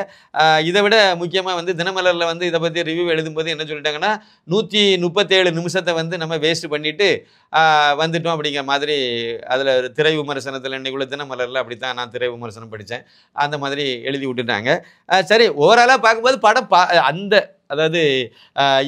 இதை விட முக்கியமாக வந்து தினமலரில் வந்து இதை பற்றி ரிவ்யூ எழுதும்போது என்ன சொல்லிட்டாங்கன்னா, 137 நிமிஷத்தை வந்து நம்ம வேஸ்ட் பண்ணிவிட்டு வந்துட்டோம் அப்படிங்கிற மாதிரி அதில் திரை விமர்சனத்தில் இன்றைக்குள்ள தினமலரில் அப்படி தான் நான் திரை விமர்சனம் படித்தேன். அந்த மாதிரி எழுதி விட்டுட்டாங்க. சரி, ஓவராலாக பார்க்கும்போது படம் அந்த அதாவது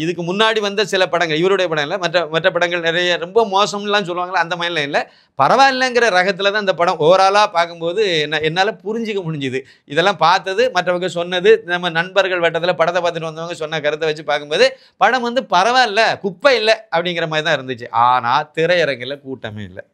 இதுக்கு முன்னாடி வந்த சில படங்கள், இவருடைய படம் இல்லை, மற்ற படங்கள் நிறைய ரொம்ப மோசம்லாம் சொல்லுவாங்களா, அந்த மாதிரிலாம் இல்லை, பரவாயில்லைங்கிற ரகத்தில் தான் இந்த படம் ஓவராலாக பார்க்கும்போது என்னால் புரிஞ்சிக்க முடிஞ்சுது. இதெல்லாம் பார்த்தது, மற்றவங்க சொன்னது, நம்ம நண்பர்கள் வட்டத்தில் படத்தை பார்த்துட்டு வந்தவங்க சொன்ன கருத்தை வச்சு பார்க்கும்போது படம் வந்து பரவாயில்ல, குப்பை இல்லை அப்படிங்கிற மாதிரி தான் இருந்துச்சு. ஆனால் திரையரங்கில் கூட்டமே இல்லை.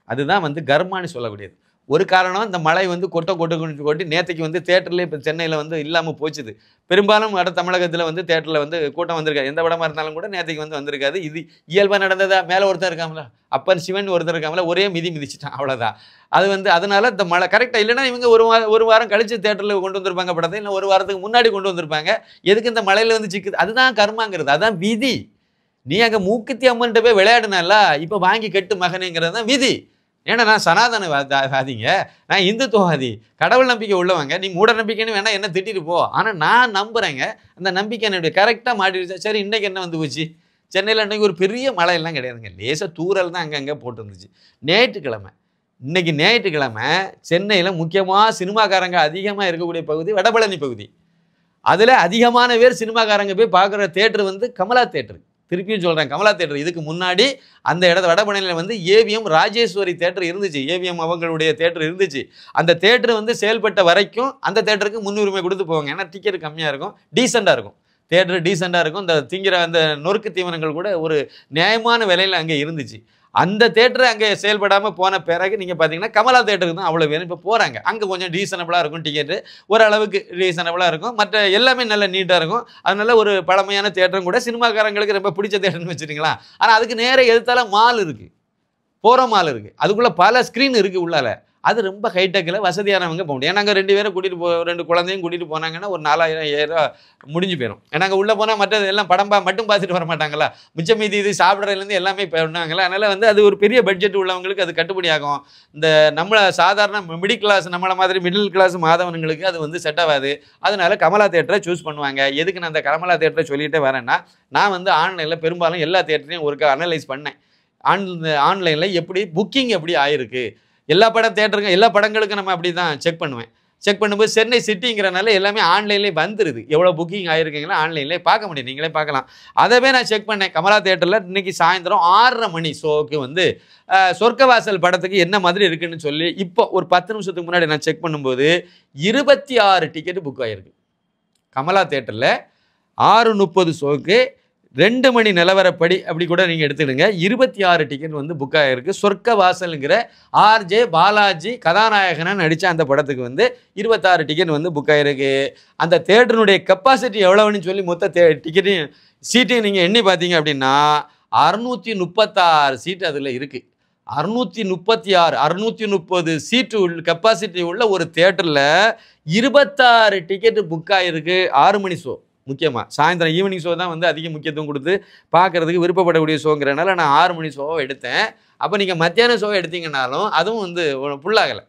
அதுதான் வந்து கர்மான்னு சொல்லக்கூடியது. ஒரு காரணம், இந்த மழை வந்து கொட்டி நேற்றுக்கு வந்து தேட்டரில் இப்போ சென்னையில் வந்து இல்லாமல் போச்சுது. பெரும்பாலும் வட தமிழகத்தில் வந்து தேட்டரில் வந்து கூட்டம் வந்திருக்காது. எந்த படமாக இருந்தாலும் கூட நேற்றுக்கு வந்து வந்திருக்காது. இது இயல்பாக நடந்ததா? மேலே ஒருத்தர் இருக்காங்களா, அப்பன் சிவன் ஒருத்தர் இருக்காங்களா, ஒரே மிதிச்சிட்டான், அவ்வளோதான். அது வந்து அதனால் இந்த மழை கரெக்டாக இல்லைன்னா இவங்க ஒரு வாரம் கழித்து தேட்டரில் கொண்டு வந்திருப்பாங்க படத்தை, இல்லை ஒரு வாரத்துக்கு முன்னாடி கொண்டு வந்திருப்பாங்க. எதுக்கு இந்த மழையில் வந்து சிக்குது? அதுதான் கர்மாங்கிறது, அதுதான் விதி. நீ அங்கே மூக்குத்தி அம்மன்கிட்ட போய் விளையாடுனால இப்போ வாங்கி கட்டு மகனுங்கிறது தான் விதி. ஏன்னா நான் சனாதனவாதிங்க, நான் இந்துத்துவவாதி, கடவுள் நம்பிக்கை உள்ளவங்க. நீ மூட நம்பிக்கைன்னு வேணால் என்ன திட்டிட்டு போ, ஆனால் நான் நம்புகிறேங்க. அந்த நம்பிக்கை என்னுடைய கரெக்டாக மாட்டிடுச்சா. சரி, இன்றைக்கி என்ன வந்து போச்சு? சென்னையில் இன்றைக்கி ஒரு பெரிய மழையெல்லாம் கிடையாதுங்க, லேசாக தூரல் தான் அங்கங்கே போட்டு இருந்துச்சு. இன்னைக்கு ஞாயிற்றுக்கிழமை சென்னையில் முக்கியமாக சினிமாக்காரங்க அதிகமாக இருக்கக்கூடிய பகுதி வடபழனி பகுதி. அதில் அதிகமான பேர் சினிமாக்காரங்க போய் பார்க்குற தேட்டர் வந்து கமலா தேட்டரு. திருப்பியும் சொல்கிறேன், கமலா தேட்டர். இதுக்கு முன்னாடி அந்த இடத்துல வடபழனியில் வந்து ஏவிஎம் ராஜேஸ்வரி தேட்டர் இருந்துச்சு, ஏவிஎம் அவங்களுடைய தேட்டர் இருந்துச்சு. அந்த தேட்டர் வந்து செயல்பட்ட வரைக்கும் அந்த தேட்டருக்கு முன்னுரிமை கொடுத்து போவாங்க. ஏன்னா டிக்கெட் கம்மியாக இருக்கும், டீசெண்டாக இருக்கும், தேட்டர் டீசெண்டாக இருக்கும். இந்த திங்கிற அந்த நொறுக்கு தீவனங்கள் கூட ஒரு நியாயமான விலையில் அங்கே இருந்துச்சு. அந்த தேட்டர் அங்கே செயல்படாமல் போன பிறகு நீங்கள் பார்த்தீங்கன்னா கமலா தேட்டருக்கு தான் அவ்வளோ பேர் இப்போ போகிறாங்க. அங்கே கொஞ்சம் ரீசனபிளாக இருக்கும், டிக்கெட்டு ஓரளவுக்கு ரீசனபிளாக இருக்கும், மற்ற எல்லாமே நல்ல நீட்டாக இருக்கும். அதனால ஒரு பழமையான தேட்டரும் கூட சினிமாக்காரங்களுக்கு ரொம்ப பிடிச்ச தேட்டர்னு வச்சுருங்களா. ஆனால் அதுக்கு நேராக எதிர்த்தால மால் இருக்குது. போகிறோமால் இருக்குது, அதுக்குள்ளே பல ஸ்க்ரீன் இருக்குது உள்ளால. அது ரொம்ப ஹைடெக்கில் வசதியானவங்க போக முடியும். ஏன்னா அங்கே 2 பேரை கூட்டிகிட்டு 2 குழந்தையும் கூட்டிகிட்டு போனாங்கன்னா ஒரு 4000 5000 முடிஞ்சு போயிடும். ஏன்னா அங்கே உள்ளே போனால் மற்றது எல்லாம் படம் மட்டும் பார்த்துட்டு வர மாட்டாங்களா, மிச்சம் மீதி இது சாப்பிட்றதுலேருந்து எல்லாமே பண்ணுவாங்களா. அதனால் வந்து அது ஒரு பெரிய பட்ஜெட் உள்ளவங்களுக்கு அது கட்டுப்படி ஆகும். இந்த நம்மளை சாதாரண மிடில் கிளாஸ், நம்மளை மாதிரி மிடில் கிளாஸ் மாதவனுங்களுக்கு அது வந்து செட் ஆகாது. அதனால கமலா தேட்டரை சூஸ் பண்ணுவாங்க. எதுக்கு நான் அந்த கமலா தேட்டரை சொல்லிகிட்டே வரேன்னா, நான் வந்து ஆன்லைனில் பெரும்பாலும் எல்லா தேட்டரையும் ஒருக்கா அனலைஸ் பண்ணேன். ஆன்லைனில் எப்படி புக்கிங் எப்படி ஆயிருக்கு, எல்லா தேட்டருக்கும் எல்லா படங்களுக்கும் நம்ம அப்படி தான் செக் பண்ணுவேன். செக் பண்ணும்போது சென்னை சிட்டிங்கிறனால எல்லாமே ஆன்லைன்லேயே வந்துடுது. எவ்வளோ புக்கிங் ஆகிருக்கீங்களா ஆன்லைன்லேயே பார்க்க முடியும், நீங்களே பார்க்கலாம். அதவே நான் செக் பண்ணேன். கமலா தேட்டரில் இன்றைக்கி சாயந்தரம் 6:30 மணி ஷோக்கு வந்து சொர்க்கவாசல் படத்துக்கு என்ன மாதிரி இருக்குன்னு சொல்லி இப்போ ஒரு 10 நிமிஷத்துக்கு முன்னாடி நான் செக் பண்ணும்போது 26 டிக்கெட்டு புக் ஆகிருக்கு. கமலா தேட்டரில் 6:30 ஷோக்கு 2 மணி நிலவரப்படி அப்படி கூட நீங்கள் எடுத்துடுங்க, 26 டிக்கெட் வந்து புக் ஆகிருக்கு. சொர்க்கவாசலுங்கிற ஆர்ஜே பாலாஜி கதாநாயகனாக நடித்த அந்த படத்துக்கு வந்து 26 டிக்கெட் வந்து புக் ஆகிருக்கு. அந்த தேட்டருடைய கெப்பாசிட்டி எவ்வளோன்னு சொல்லி மொத்த டிக்கெட்டையும் சீட்டையும் நீங்கள் எண்ணி பார்த்தீங்க அப்படின்னா 636 சீட்டு அதில் இருக்குது. 636 630 சீட்டு கெப்பாசிட்டி உள்ள ஒரு தேட்டரில் 26 டிக்கெட்டு புக் ஆகிருக்கு. 6 மணி ஷோ, முக்கியமாக சாயந்தரம் ஈவினிங் ஷோ தான் வந்து அதிக முக்கியத்துவம் கொடுத்து பார்க்குறதுக்கு விருப்பப்படக்கூடிய ஷோங்கிறனால நான் 6 மணி ஷோவை எடுத்தேன். அப்போ நீங்கள் மத்தியான ஷோவை எடுத்தீங்கன்னாலும் அதுவும் வந்து ஃபுல்லாகலை.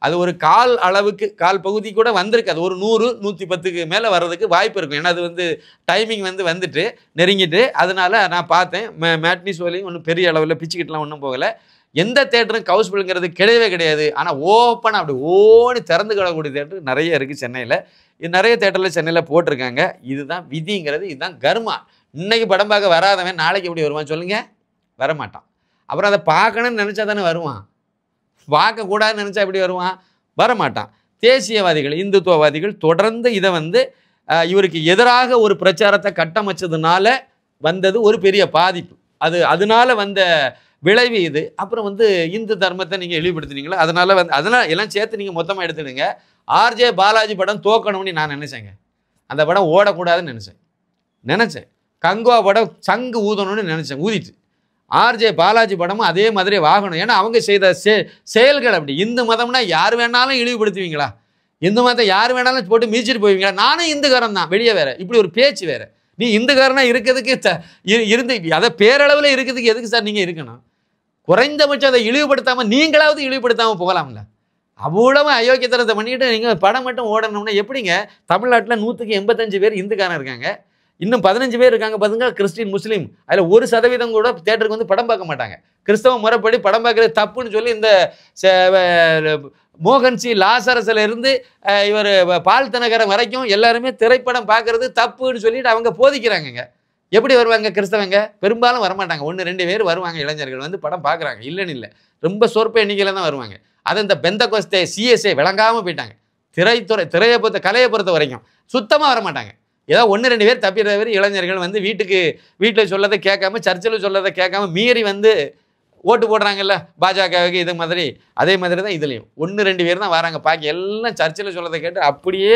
அது ஒரு கால் அளவுக்கு, கால் பகுதி கூட வந்திருக்கு. அது ஒரு 100 110க்கு மேலே வர்றதுக்கு வாய்ப்பு இருக்கும். ஏன்னா அது வந்து டைமிங் வந்துட்டு நெருங்கிட்டு. அதனால நான் பார்த்தேன். மேட்னி ஷோலையும் ஒன்றும் பெரிய அளவில் பிச்சுக்கிட்டுலாம் ஒன்றும் போகலை. எந்த தேட்டரும் கவுஸ்ஃபுல்ங்கிறது கிடையவே கிடையாது. ஆனால் ஓப்பனாக அப்படி ஓடி திறந்து கிடக்கூடிய தேட்டர் நிறைய இருக்குது சென்னையில். இது நிறைய தேட்டரில் சென்னையில் போட்டிருக்காங்க. இதுதான் விதிங்கிறது, இதுதான் கர்மா. இன்றைக்கி படம் பார்க்க வராதவன் நாளைக்கு எப்படி வருவான் சொல்லுங்கள்? வரமாட்டான். அப்புறம் அதை பார்க்கணும்னு நினச்சா தானே வருவான். பார்க்கக்கூடாதுன்னு நினச்சா எப்படி வருவான்? வரமாட்டான். தேசியவாதிகள், இந்துத்துவவாதிகள் தொடர்ந்து இதை வந்து இவருக்கு எதிராக ஒரு பிரச்சாரத்தை கட்டமைச்சதுனால வந்தது ஒரு பெரிய பாதிப்பு. அதனால வந்த விளைவு இது. அப்புறம் வந்து இந்து தர்மத்தை நீங்கள் இழிவுபடுத்தினீங்களா, அதனால் எல்லாம் சேர்த்து நீங்கள் மொத்தமாக எடுத்துடுங்க. ஆர்ஜே பாலாஜி படம் தோக்கணும்னு நான் நினச்சேங்க. அந்த படம் ஓடக்கூடாதுன்னு நினச்சேன். கங்குவா படம் சங்கு ஊதணும்னு நினச்சேன், ஊதிட்டு. ஆர்ஜே பாலாஜி படமும் அதே மாதிரி வாகனம். ஏன்னா அவங்க செய்த செயல்கள் அப்படி. இந்து மதம்னா யார் வேணாலும் இழிவுபடுத்துவீங்களா? இந்து மதத்தை யார் வேணாலும் போட்டு மீச்சிட்டு போவீங்களா? நானும் இந்துக்காரன் தான், வெளியே வேற இப்படி ஒரு பேச்சு வேற. நீ இந்துக்காரனா இருக்கிறதுக்கு இருந்து அதை பேரளவில் இருக்கிறதுக்கு எதுக்கு சார் நீங்கள் இருக்கணும்? குறைந்தபட்சம் அதை இழிவுபடுத்தாமல் நீங்களாவது இழிவுபடுத்தாமல் போகலாம்ல. அவ்வளவு அயோக்கியத்தனத்தை பண்ணிட்டு நீங்கள் படம் மட்டும் ஓடணும்னா எப்படிங்க? தமிழ்நாட்டில் 100க்கு 85 பேர் இந்துக்காரன் இருக்காங்க. இன்னும் 15 பேர் இருக்காங்க பாருங்க கிறிஸ்டின் முஸ்லீம். அதில் 1% கூட தேட்டருக்கு வந்து படம் பார்க்க மாட்டாங்க. கிறிஸ்தவ முறைப்படி படம் பார்க்குறது தப்புன்னு சொல்லி இந்த மோகன்சி லாசரஸில் இருந்து இவர் பால் தினகரன் வரைக்கும் எல்லாருமே திரைப்படம் பார்க்குறது தப்புன்னு சொல்லிட்டு அவங்க போதிக்கிறாங்கங்க. எப்படி வருவாங்க கிறிஸ்தவங்க? பெரும்பாலும் வரமாட்டாங்க. 1-2 பேர் வருவாங்க. இளைஞர்கள் வந்து படம் பார்க்குறாங்க, இல்லைன்னு இல்லை, ரொம்ப சொற்ப எண்ணிக்கையில் தான் வருவாங்க. அது இந்த பெந்தகோஸ்தே சிஎஸ்ஏ விளங்காமல் போயிட்டாங்க. கலையை பொறுத்த வரைக்கும் சுத்தமாக வரமாட்டாங்க. ஏதோ 1-2 பேர் தப்பிடுறவர் இளைஞர்கள் வந்து வீட்டில் சொல்லதை கேட்காம, சர்ச்சில் சொல்லதை கேட்காம மீறி வந்து ஓட்டு போடுறாங்கல்ல பாஜகவுக்கு. இது மாதிரி அதே மாதிரி தான் இதுலேயும் 1-2 பேர் தான் வராங்க. பாக்கி எல்லாம் சர்ச்சில் சொல்லதை கேட்டு அப்படியே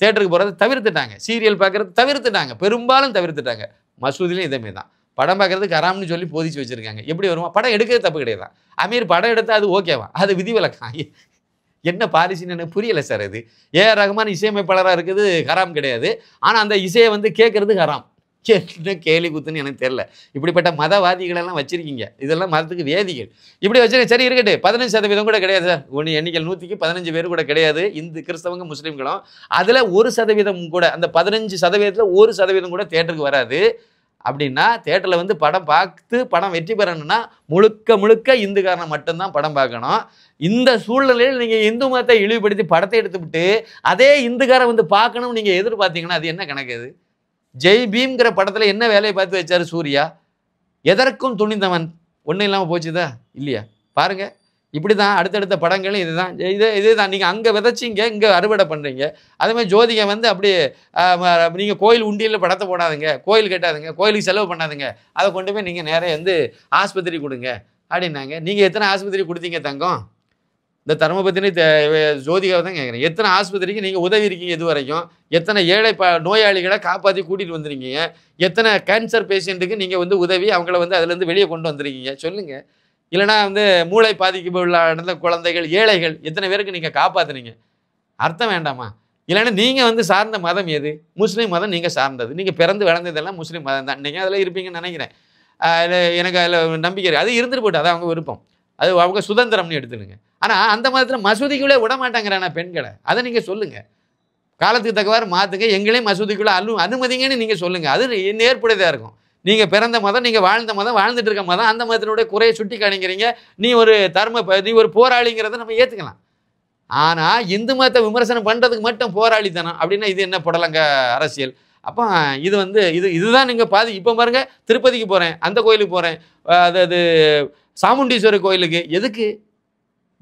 தேட்டருக்கு போகிறத தவிர்த்துட்டாங்க. சீரியல் பார்க்குறது தவிர்த்துட்டாங்க, பெரும்பாலும் தவிர்த்துட்டாங்க. மசூதிலையும் இதே மாதிரி தான். படம் பார்க்குறதுக்கு ஹராம்னு சொல்லி போதிச்சு வச்சுருக்காங்க. எப்படி வருவான்? படம் எடுக்கிறது தப்பு கிடையாது. அமீர் படம் எடுத்தால் அது ஓகேவா? அது விதிவிலக்கா? என்ன பாலிசின்னு எனக்கு புரியலை சார். இது ஏஆர் ரஹ்மான் இசையமைப்பாளராக இருக்குது, ஹராம் கிடையாது. ஆனால் அந்த இசையை வந்து கேட்குறது ஹராம். என்ன கேலி குத்துன்னு எனக்கு தெரியல. இப்படிப்பட்ட மதவாதிகளெல்லாம் வச்சுருக்கீங்க. இதெல்லாம் மதத்துக்கு வேதிகள். இப்படி வச்சுருங்க. சரி இருக்கட்டு. 15% கூட கிடையாது சார். எண்ணிக்கையில் 100க்கு 15 பேர் கூட கிடையாது இந்து கிறிஸ்தவங்க முஸ்லீம்களும். அதில் 1% கூட, அந்த 15%ல் 1% கூட தேட்டருக்கு வராது. அப்படின்னா தேட்டரில் வந்து படம் பார்த்து படம் வெற்றி பெறணும்னா முழுக்க இந்துக்காரனை மட்டும்தான் படம் பார்க்கணும். இந்த சூழ்நிலையில் நீங்கள் இந்து மதத்தை இழிவுபடுத்தி படத்தை எடுத்துவிட்டு அதே இந்துக்காரன் வந்து பார்க்கணும்னு நீங்கள் எதிர்பார்த்தீங்கன்னா அது என்ன கணக்கு? அது ஜெய் பீம்ங்கிற படத்தில் என்ன வேலையை பார்த்து வச்சார் சூர்யா? எதற்கும் துணிந்தவன் ஒன்றும் இல்லாமல் போச்சுதா இல்லையா? பாருங்கள், இப்படி தான் அடுத்தடுத்த படங்களும் இதே தான். நீங்கள் அங்கே விதைச்சிங்க, இங்கே அறுவடை பண்ணுறீங்க. அதேமாதிரி ஜோதிகை வந்து அப்படியே நீங்கள் கோயில் உண்டியில் படத்தை போடாதுங்க, கோயில் கட்டாதுங்க, கோயிலுக்கு செலவு பண்ணாதுங்க, அதை கொண்டு போய் நீங்கள் நேரே வந்து ஆஸ்பத்திரி கொடுங்க அப்படின்னாங்க. நீங்கள் எத்தனை ஆஸ்பத்திரி கொடுத்தீங்க தங்கம்? இந்த தர்மபத்தினி ஜோதிகாவை தான் கேட்குறேன். எத்தனை ஆஸ்பத்திரிக்கு நீங்கள் உதவி இருக்கீங்க இது வரைக்கும்? எத்தனை ஏழை நோயாளிகளை காப்பாற்றி கூட்டிகிட்டு வந்துருக்கீங்க? எத்தனை கேன்சர் பேஷண்ட்டுக்கு நீங்கள் வந்து உதவி அவங்கள வந்து அதுலேருந்து வெளியே கொண்டு வந்துருக்கீங்க? சொல்லுங்கள். இல்லைனா வந்து மூளை பாதிக்கப்பட்ட குழந்தைகள், ஏழைகள் எத்தனை பேருக்கு நீங்கள் காப்பாற்றுனீங்க? அர்த்தம் வேண்டாமா? இல்லைன்னா நீங்கள் வந்து சார்ந்த மதம் எது? முஸ்லீம் மதம் நீங்கள் சார்ந்தது. நீங்கள் பிறந்து வளர்ந்ததெல்லாம் முஸ்லீம் மதம் தான். நீங்கள் அதில் இருப்பீங்கன்னு நினைக்கிறேன். எனக்கு அதில் நம்பிக்கை இருக்குது. அது இருந்துட்டு போட்டு, அது அவங்க விருப்பம். அது அவங்க சுதந்திரம்னு எடுத்துடுங்க. ஆனால் அந்த மதத்தில் மசூதிக்குள்ளே விட மாட்டாங்கிறான பெண்களை. அதை நீங்கள் சொல்லுங்கள். காலத்துக்கு தக்கவாறு மாற்றுங்க. எங்களையும் மசூதிக்குள்ளே அனுமதிங்கன்னு நீங்கள் சொல்லுங்கள். அது ஏற்புடையதாக இருக்கும். நீங்கள் பிறந்த மதம், நீங்கள் வாழ்ந்த மதம், வாழ்ந்துட்டு இருக்க மதம், அந்த மதத்தினுடைய குறையை சுட்டி காணிக்கிறீங்க. நீ ஒரு போராளிங்கிறத நம்ம ஏற்றுக்கலாம். ஆனால் இந்து மதத்தை விமர்சனம் பண்ணுறதுக்கு மட்டும் போராளித்தனம் அப்படின்னா இது என்ன புடலங்க அரசியல்? அப்போ இதுதான் நீங்கள் இப்போ பாருங்க, திருப்பதிக்கு போகிறேன், அந்த கோயிலுக்கு போகிறேன், அது சாமுண்டீஸ்வரர் கோயிலுக்கு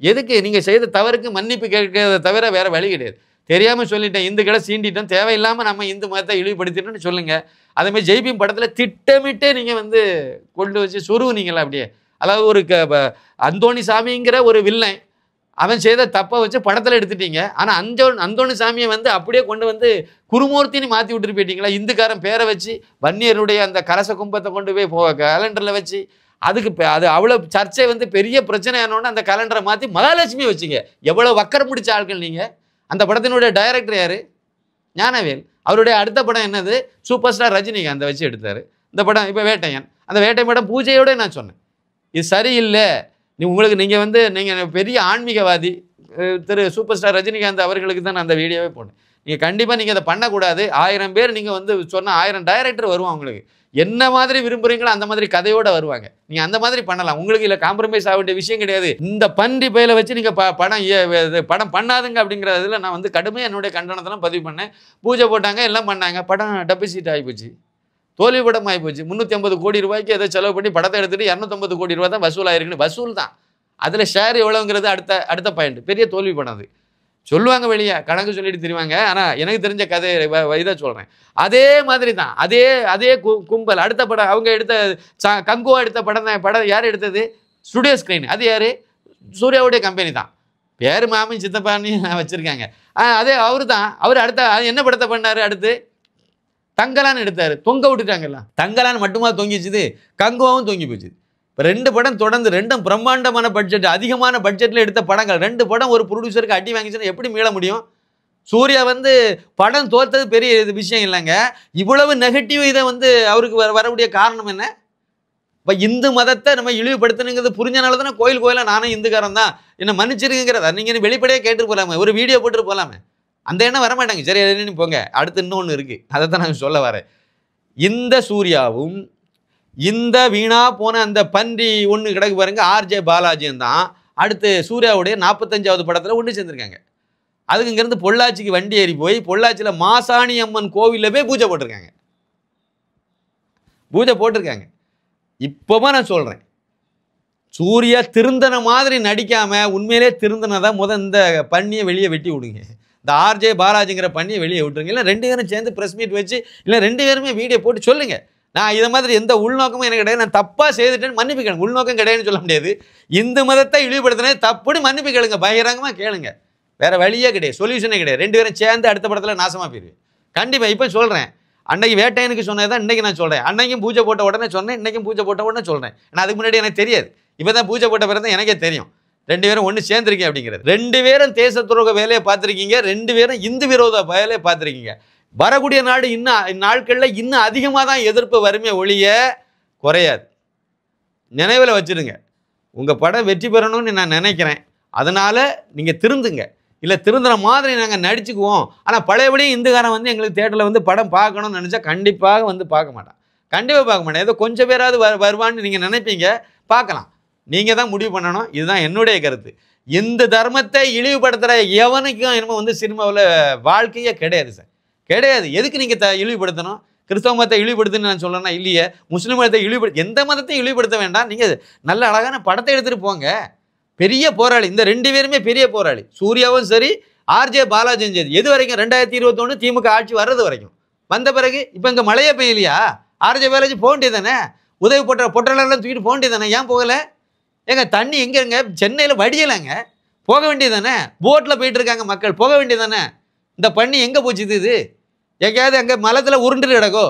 எதுக்கு நீங்கள் செய்த தவறுக்கு மன்னிப்பு கேட்கறத தவிர வேறு வழி கிடையாது. தெரியாமல் சொல்லிட்டேன், இந்துக்களை சீண்டிட்டோம், தேவையில்லாமல் நம்ம இந்து மதத்தை இழிவுபடுத்திட்டோம்னு சொல்லுங்கள். அதேமாதிரி ஜெய்பீம் படத்தில் திட்டமிட்டே நீங்கள் கொண்டு வச்சு சொருவுனீங்களா அப்படியே. அதாவது ஒரு அந்தோணி சாமிங்கிற ஒரு வில்லன், அவன் செய்த தப்பை வச்சு படத்தில் எடுத்துட்டீங்க. ஆனால் அந்தோணி சாமியை அப்படியே கொண்டு குருமூர்த்தின்னு மாற்றி விட்டுட்டு போயிட்டீங்களா? இந்துக்காரன் பேரை வச்சு வன்னியருடைய அந்த கலச கும்பத்தை கொண்டு போய் கேலண்டரில் வச்சு அது அவ்வளோ சர்ச்சை பெரிய பிரச்சனை ஆனோன்னு அந்த கேலண்டரை மாற்றி மகாலட்சுமி வச்சுங்க. எவ்வளோ வக்கரம் முடிச்ச ஆட்கள் நீங்கள். அந்த படத்தினுடைய டைரக்டர் யார்? ஞானவேல். அவருடைய அடுத்த படம் என்னது? சூப்பர் ஸ்டார் ரஜினிகாந்தை வச்சு எடுத்தார். இந்த படம் இப்போ வேட்டையன். அந்த வேட்டை படம் பூஜையோடு நான் சொன்னேன், இது சரியில்லை. நீங்கள் பெரிய ஆன்மீகவாதி சூப்பர் ஸ்டார் ரஜினிகாந்த் அவர்களுக்கு தான் நான் அந்த வீடியோவே போனேன். நீங்கள் கண்டிப்பாக நீங்கள் அதை பண்ணக்கூடாது. 1000 பேர் நீங்கள் சொன்ன 1000 டைரக்டர் வருவாங்க. உங்களுக்கு என்ன மாதிரி விரும்புகிறீங்களோ அந்த மாதிரி கதையோடு வருவாங்க. நீங்கள் அந்த மாதிரி பண்ணலாம். உங்களுக்கு இல்லை காம்ப்ரமைஸ் ஆக வேண்டிய விஷயம் கிடையாது. இந்த பன்றி பயில வச்சு நீங்கள் படம் பண்ணாதுங்க அப்படிங்கிறதுல நான் கடுமையாக என்னுடைய கண்டனத்தெல்லாம் பதிவு பண்ணேன். பூஜை போட்டாங்க, எல்லாம் பண்ணாங்க. படம் டெபிசிட் ஆகிப்போச்சு, தோல்வி படம் ஆகிப்போச்சு. 350 கோடி ரூபாய்க்கு ஏதோ செலவு பண்ணி படத்தை எடுத்துகிட்டு 250 கோடி ரூபா தான் வசூல் ஆயிருக்குன்னு. வசூல் தான், அதில் ஷேர் எவ்வளோங்கிறது அடுத்த பாயிண்ட். பெரிய தோல்வி படம் அது. சொல்லுவாங்க வெளியே, கணக்கு சொல்லிட்டு தெரிவாங்க. ஆனால் எனக்கு தெரிஞ்ச கதை இதை சொல்கிறேன். அதே மாதிரி தான், அதே கும்பல். அடுத்த படம் அவங்க எடுத்த கங்குவா எடுத்த படம் யார் எடுத்தது? Studio screen. அது யார்? சூர்யாவுடைய கம்பெனி தான். பேர் மாமி சித்தப்பான்னு வச்சுருக்காங்க. அதே அவர் தான். அவர் அடுத்த என்ன படத்தை பண்ணார்? அடுத்து தங்கலான்னு எடுத்தார். தொங்க விட்டுட்டாங்கல்லாம். தங்கலான்னு மட்டுமா தொங்கிச்சுது, கங்குவாவும் தொங்கி போச்சு. இப்போ 2 படம் தொடர்ந்து, 2ம் பிரம்மாண்டமான பட்ஜெட், அதிகமான பட்ஜெட்டில் எடுத்த படங்கள். 2 படம் ஒரு ப்ரொடியூசருக்கு அடி வாங்கிச்சுன்னா எப்படி மீள முடியும்? சூர்யா படம் தோற்றது பெரிய விஷயம் இல்லைங்க. இவ்வளவு நெகட்டிவ் இதை அவருக்கு வரக்கூடிய காரணம் என்ன? இப்போ இந்து மதத்தை நம்ம இழிவுபடுத்தணுங்கிறது புரிஞ்சனால தானே கோயிலாக நானும் இந்துக்காரன் தான் என்ன மன்னிச்சிருங்கிறத நீங்கள் வெளிப்படையாக கேட்டு போகலாமே, ஒரு வீடியோ போட்டுட்டு போகலாமே. அந்த எண்ணம் வரமாட்டாங்க. சரி, என்னன்னு போங்க. அடுத்து இன்னொன்று இருக்குது, அதை தான் நான் சொல்ல வரேன். இந்த சூர்யாவும் இந்த வீணா போன அந்த பன்றி ஒன்று கிடக்கு பாருங்க, ஆர்ஜே பாலாஜியும் தான் அடுத்து சூர்யாவுடைய 45வது படத்தில் ஒன்று சேர்ந்துருக்காங்க. அதுக்கு இங்கேருந்து பொள்ளாச்சிக்கு வண்டி ஏறி போய் பொள்ளாச்சியில் மாசாணி அம்மன் கோவிலில் போய் பூஜை போட்டிருக்காங்க. இப்போமா நான் சொல்கிறேன், சூர்யா திருந்தன மாதிரி நடிக்காமல் உண்மையிலே திருந்தனதான் இந்த பண்ணியை வெளியே வெட்டி விடுங்க. இந்த ஆர்ஜே பாலாஜிங்கிற பண்ணியை வெளியே விட்டுருங்க. இல்லை 2 பேரும் சேர்ந்து ப்ரெஸ் மீட் வச்சு, இல்லை 2 பேருமே வீடியோ போட்டு சொல்லுங்கள். நான் இதை மாதிரி எந்த உள்நோக்கமும் எனக்கு கிடையாது, நான் தப்பாக செய்துட்டேன்னு மன்னிப்பு கேளுங்க. உள்நோக்கம் கிடையாதுன்னு சொல்ல முடியாது. இந்து மதத்தை இழிவுபடுத்தினே தப்புன்னு மன்னிப்பு கேளுங்க, பகிரங்கமாக கேளுங்க. வேறு வழியே கிடையாது, சொல்யூஷனே கிடையாது. 2 பேரும் சேர்ந்து அடுத்த படத்தில் நாசமாக போயிடுவேன் கண்டிப்பாக. இப்போ சொல்கிறேன், அன்னைக்கு வேட்டையனுக்கு சொன்னது தான் இன்றைக்கி நான் சொல்கிறேன். அன்னைக்கும் பூஜை போட்ட உடனே சொன்னேன், இன்றைக்கும் பூஜை போட்ட உடனே சொல்கிறேன். ஏன்னா அதுக்கு முன்னாடி எனக்கு தெரியாது, இப்போ தான் பூஜை போட்ட பிறகு தான் எனக்கே தெரியும் 2 பேரும் ஒன்று சேர்ந்துருக்கீங்க அப்படிங்கிறது. 2 பேரும் தேச துரோக வேலையை பார்த்துருக்கீங்க, 2 பேரும் இந்து விரோத வேலையை பார்த்துருக்கீங்க. வரக்கூடிய நாட்களில் இன்னும் அதிகமாக தான் எதிர்ப்பு வறுமை ஒழிய குறையாது. நினைவில் வச்சுருங்க. உங்கள் படம் வெற்றி பெறணும்னு நான் நினைக்கிறேன். அதனால் நீங்கள் திருந்துங்க. இல்லை திருந்துற மாதிரி நாங்கள் நடிச்சுக்குவோம். ஆனால் பழையபடியும் இந்துக்காரன் எங்களுக்கு தேட்டரில் படம் பார்க்கணும்னு நினச்சா கண்டிப்பாக பார்க்க மாட்டான். கண்டிப்பாக பார்க்க மாட்டேன். ஏதோ கொஞ்சம் பேராவது வருவான்னு நீங்கள் நினைப்பீங்க, பார்க்கலாம். நீங்கள் தான் முடிவு பண்ணணும். இதுதான் என்னுடைய கருத்து. இந்த தர்மத்தை இழிவுபடுத்துகிற எவனுக்கும் என்னமோ சினிமாவில் வாழ்க்கையே கிடையாது சார், கிடையாது. எதுக்கு நீங்கள் இழிவுபடுத்தணும்? கிறிஸ்தவ மதத்தை இழிவுபடுத்துன்னு நான் சொல்கிறேன்னா இல்லையே. முஸ்லீம் மதத்தை எந்த மதத்தையும் இழிவுபடுத்த வேண்டாம். நீங்கள் நல்ல அழகான படத்தை எடுத்துகிட்டு போங்க. பெரிய போராளி இந்த 2 பேருமே, பெரிய போராளி. சூர்யாவும் சரி, ஆர்ஜே பாலாஜியும் சரி. எது வரைக்கும்? 2021 திமுக ஆட்சி வர்றது வரைக்கும். வந்த பிறகு இப்போ இங்கே மழையே பெய்யலையா? ஆர்ஜே பாலாஜி போக வேண்டியது தானே? உதவி பொட்டலெல்லாம் தூக்கிட்டு போக வேண்டியது தானே? ஏன் போகலை? ஏங்க தண்ணி எங்கேங்க? சென்னையில் வடியலைங்க, போக வேண்டியது தானே? போட்டில் போயிட்டு இருக்காங்க மக்கள், போக வேண்டியது தானே? இந்த பண்ணி எங்கே போச்சு? இது எங்கேயாவது அங்கே மலத்தில் உருண்டு கிடக்கோ?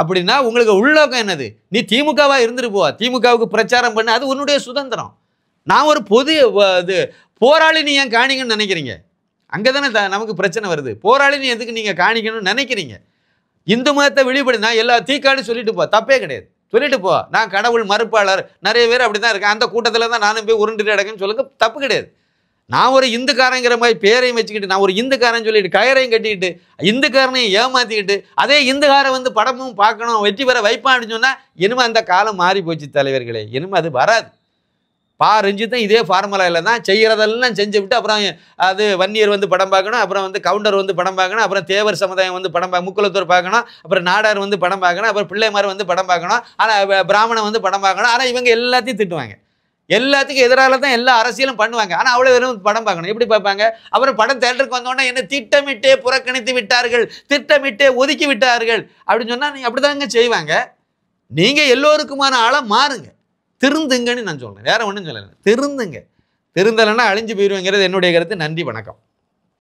அப்படின்னா உங்களுக்கு உள்நோக்கம் என்னது? நீ திமுகவா இருந்துட்டு போ, திமுகவுக்கு பிரச்சாரம் பண்ணு, அது உன்னுடைய சுதந்திரம். நான் ஒரு பொது இது போராளி நீ ஏன் காணிங்கன்னு நினைக்கிறீங்க? அங்கே தானே நமக்கு பிரச்சனை வருது. போராளி நீ எதுக்கு நீங்கள் காணிக்கணும்னு நினைக்கிறீங்க? இந்து மதத்தை வெளிப்படுத்தினா எல்லா தீக்கான்னு சொல்லிட்டு போ, தப்பே கிடையாது, சொல்லிட்டு போ. நான் கடவுள் மறுப்பாளர், நிறைய பேர் அப்படி தான் இருக்கேன், அந்த கூட்டத்தில் தான் நானும் போய் உருண்டு கிடக்குன்னு சொல்லுங்க, தப்பு கிடையாது. நான் ஒரு இந்துக்காரங்கிற மாதிரி பேரையும் வச்சுக்கிட்டு, நான் ஒரு இந்துக்காரன் சொல்லிட்டு கயரையும் கட்டிக்கிட்டு இந்துக்காரனையும் ஏமாத்திக்கிட்டு அதே இந்துக்காரை வந்து படமும் பார்க்கணும், வெற்றி பெற வைப்பான் அப்படின்னு சொன்னால் இனிமே அந்த காலம் மாறி போச்சு தலைவர்களே. இனிமே அது வராது. ரஞ்சித்தும் இதே ஃபார்முலாவில் தான் செய்கிறதெல்லாம் செஞ்சு விட்டு அப்புறம் அது வன்னியர் வந்து படம் பார்க்கணும், அப்புறம் வந்து கவுண்டர் வந்து படம் பார்க்கணும், அப்புறம் தேவர் சமுதாயம் வந்து படம் முக்குலத்தூர் பார்க்கணும், அப்புறம் நாடார் வந்து படம் பார்க்கணும், அப்புறம் பிள்ளைமார் வந்து படம் பார்க்கணும், ஆனால் பிராமணன் வந்து படம் பார்க்கணும். ஆனால் இவங்க எல்லாத்தையும் திட்டுவாங்க, எல்லாத்துக்கும் எதிரால தான் எல்லா அரசியலும் பண்ணுவாங்க. ஆனால் அவ்வளோ வெறும் படம் பார்க்கணும். எப்படி பார்ப்பாங்க? அப்புறம் படம் தேட்டருக்கு வந்தோடனே என்ன திட்டமிட்டே புறக்கணித்து விட்டார்கள், திட்டமிட்டே ஒதுக்கி விட்டார்கள் அப்படின்னு சொன்னால் நீங்கள் அப்படி தாங்க செய்வாங்க. நீங்கள் எல்லோருக்குமான ஆளை மாறுங்க, திருந்துங்கன்னு நான் சொல்றேன், வேற ஒன்றும் சொல்லலை. திருந்துங்க, திருந்தலைன்னா அழிஞ்சு போயிடுவேங்கிறது என்னுடைய கருத்து. நன்றி, வணக்கம்.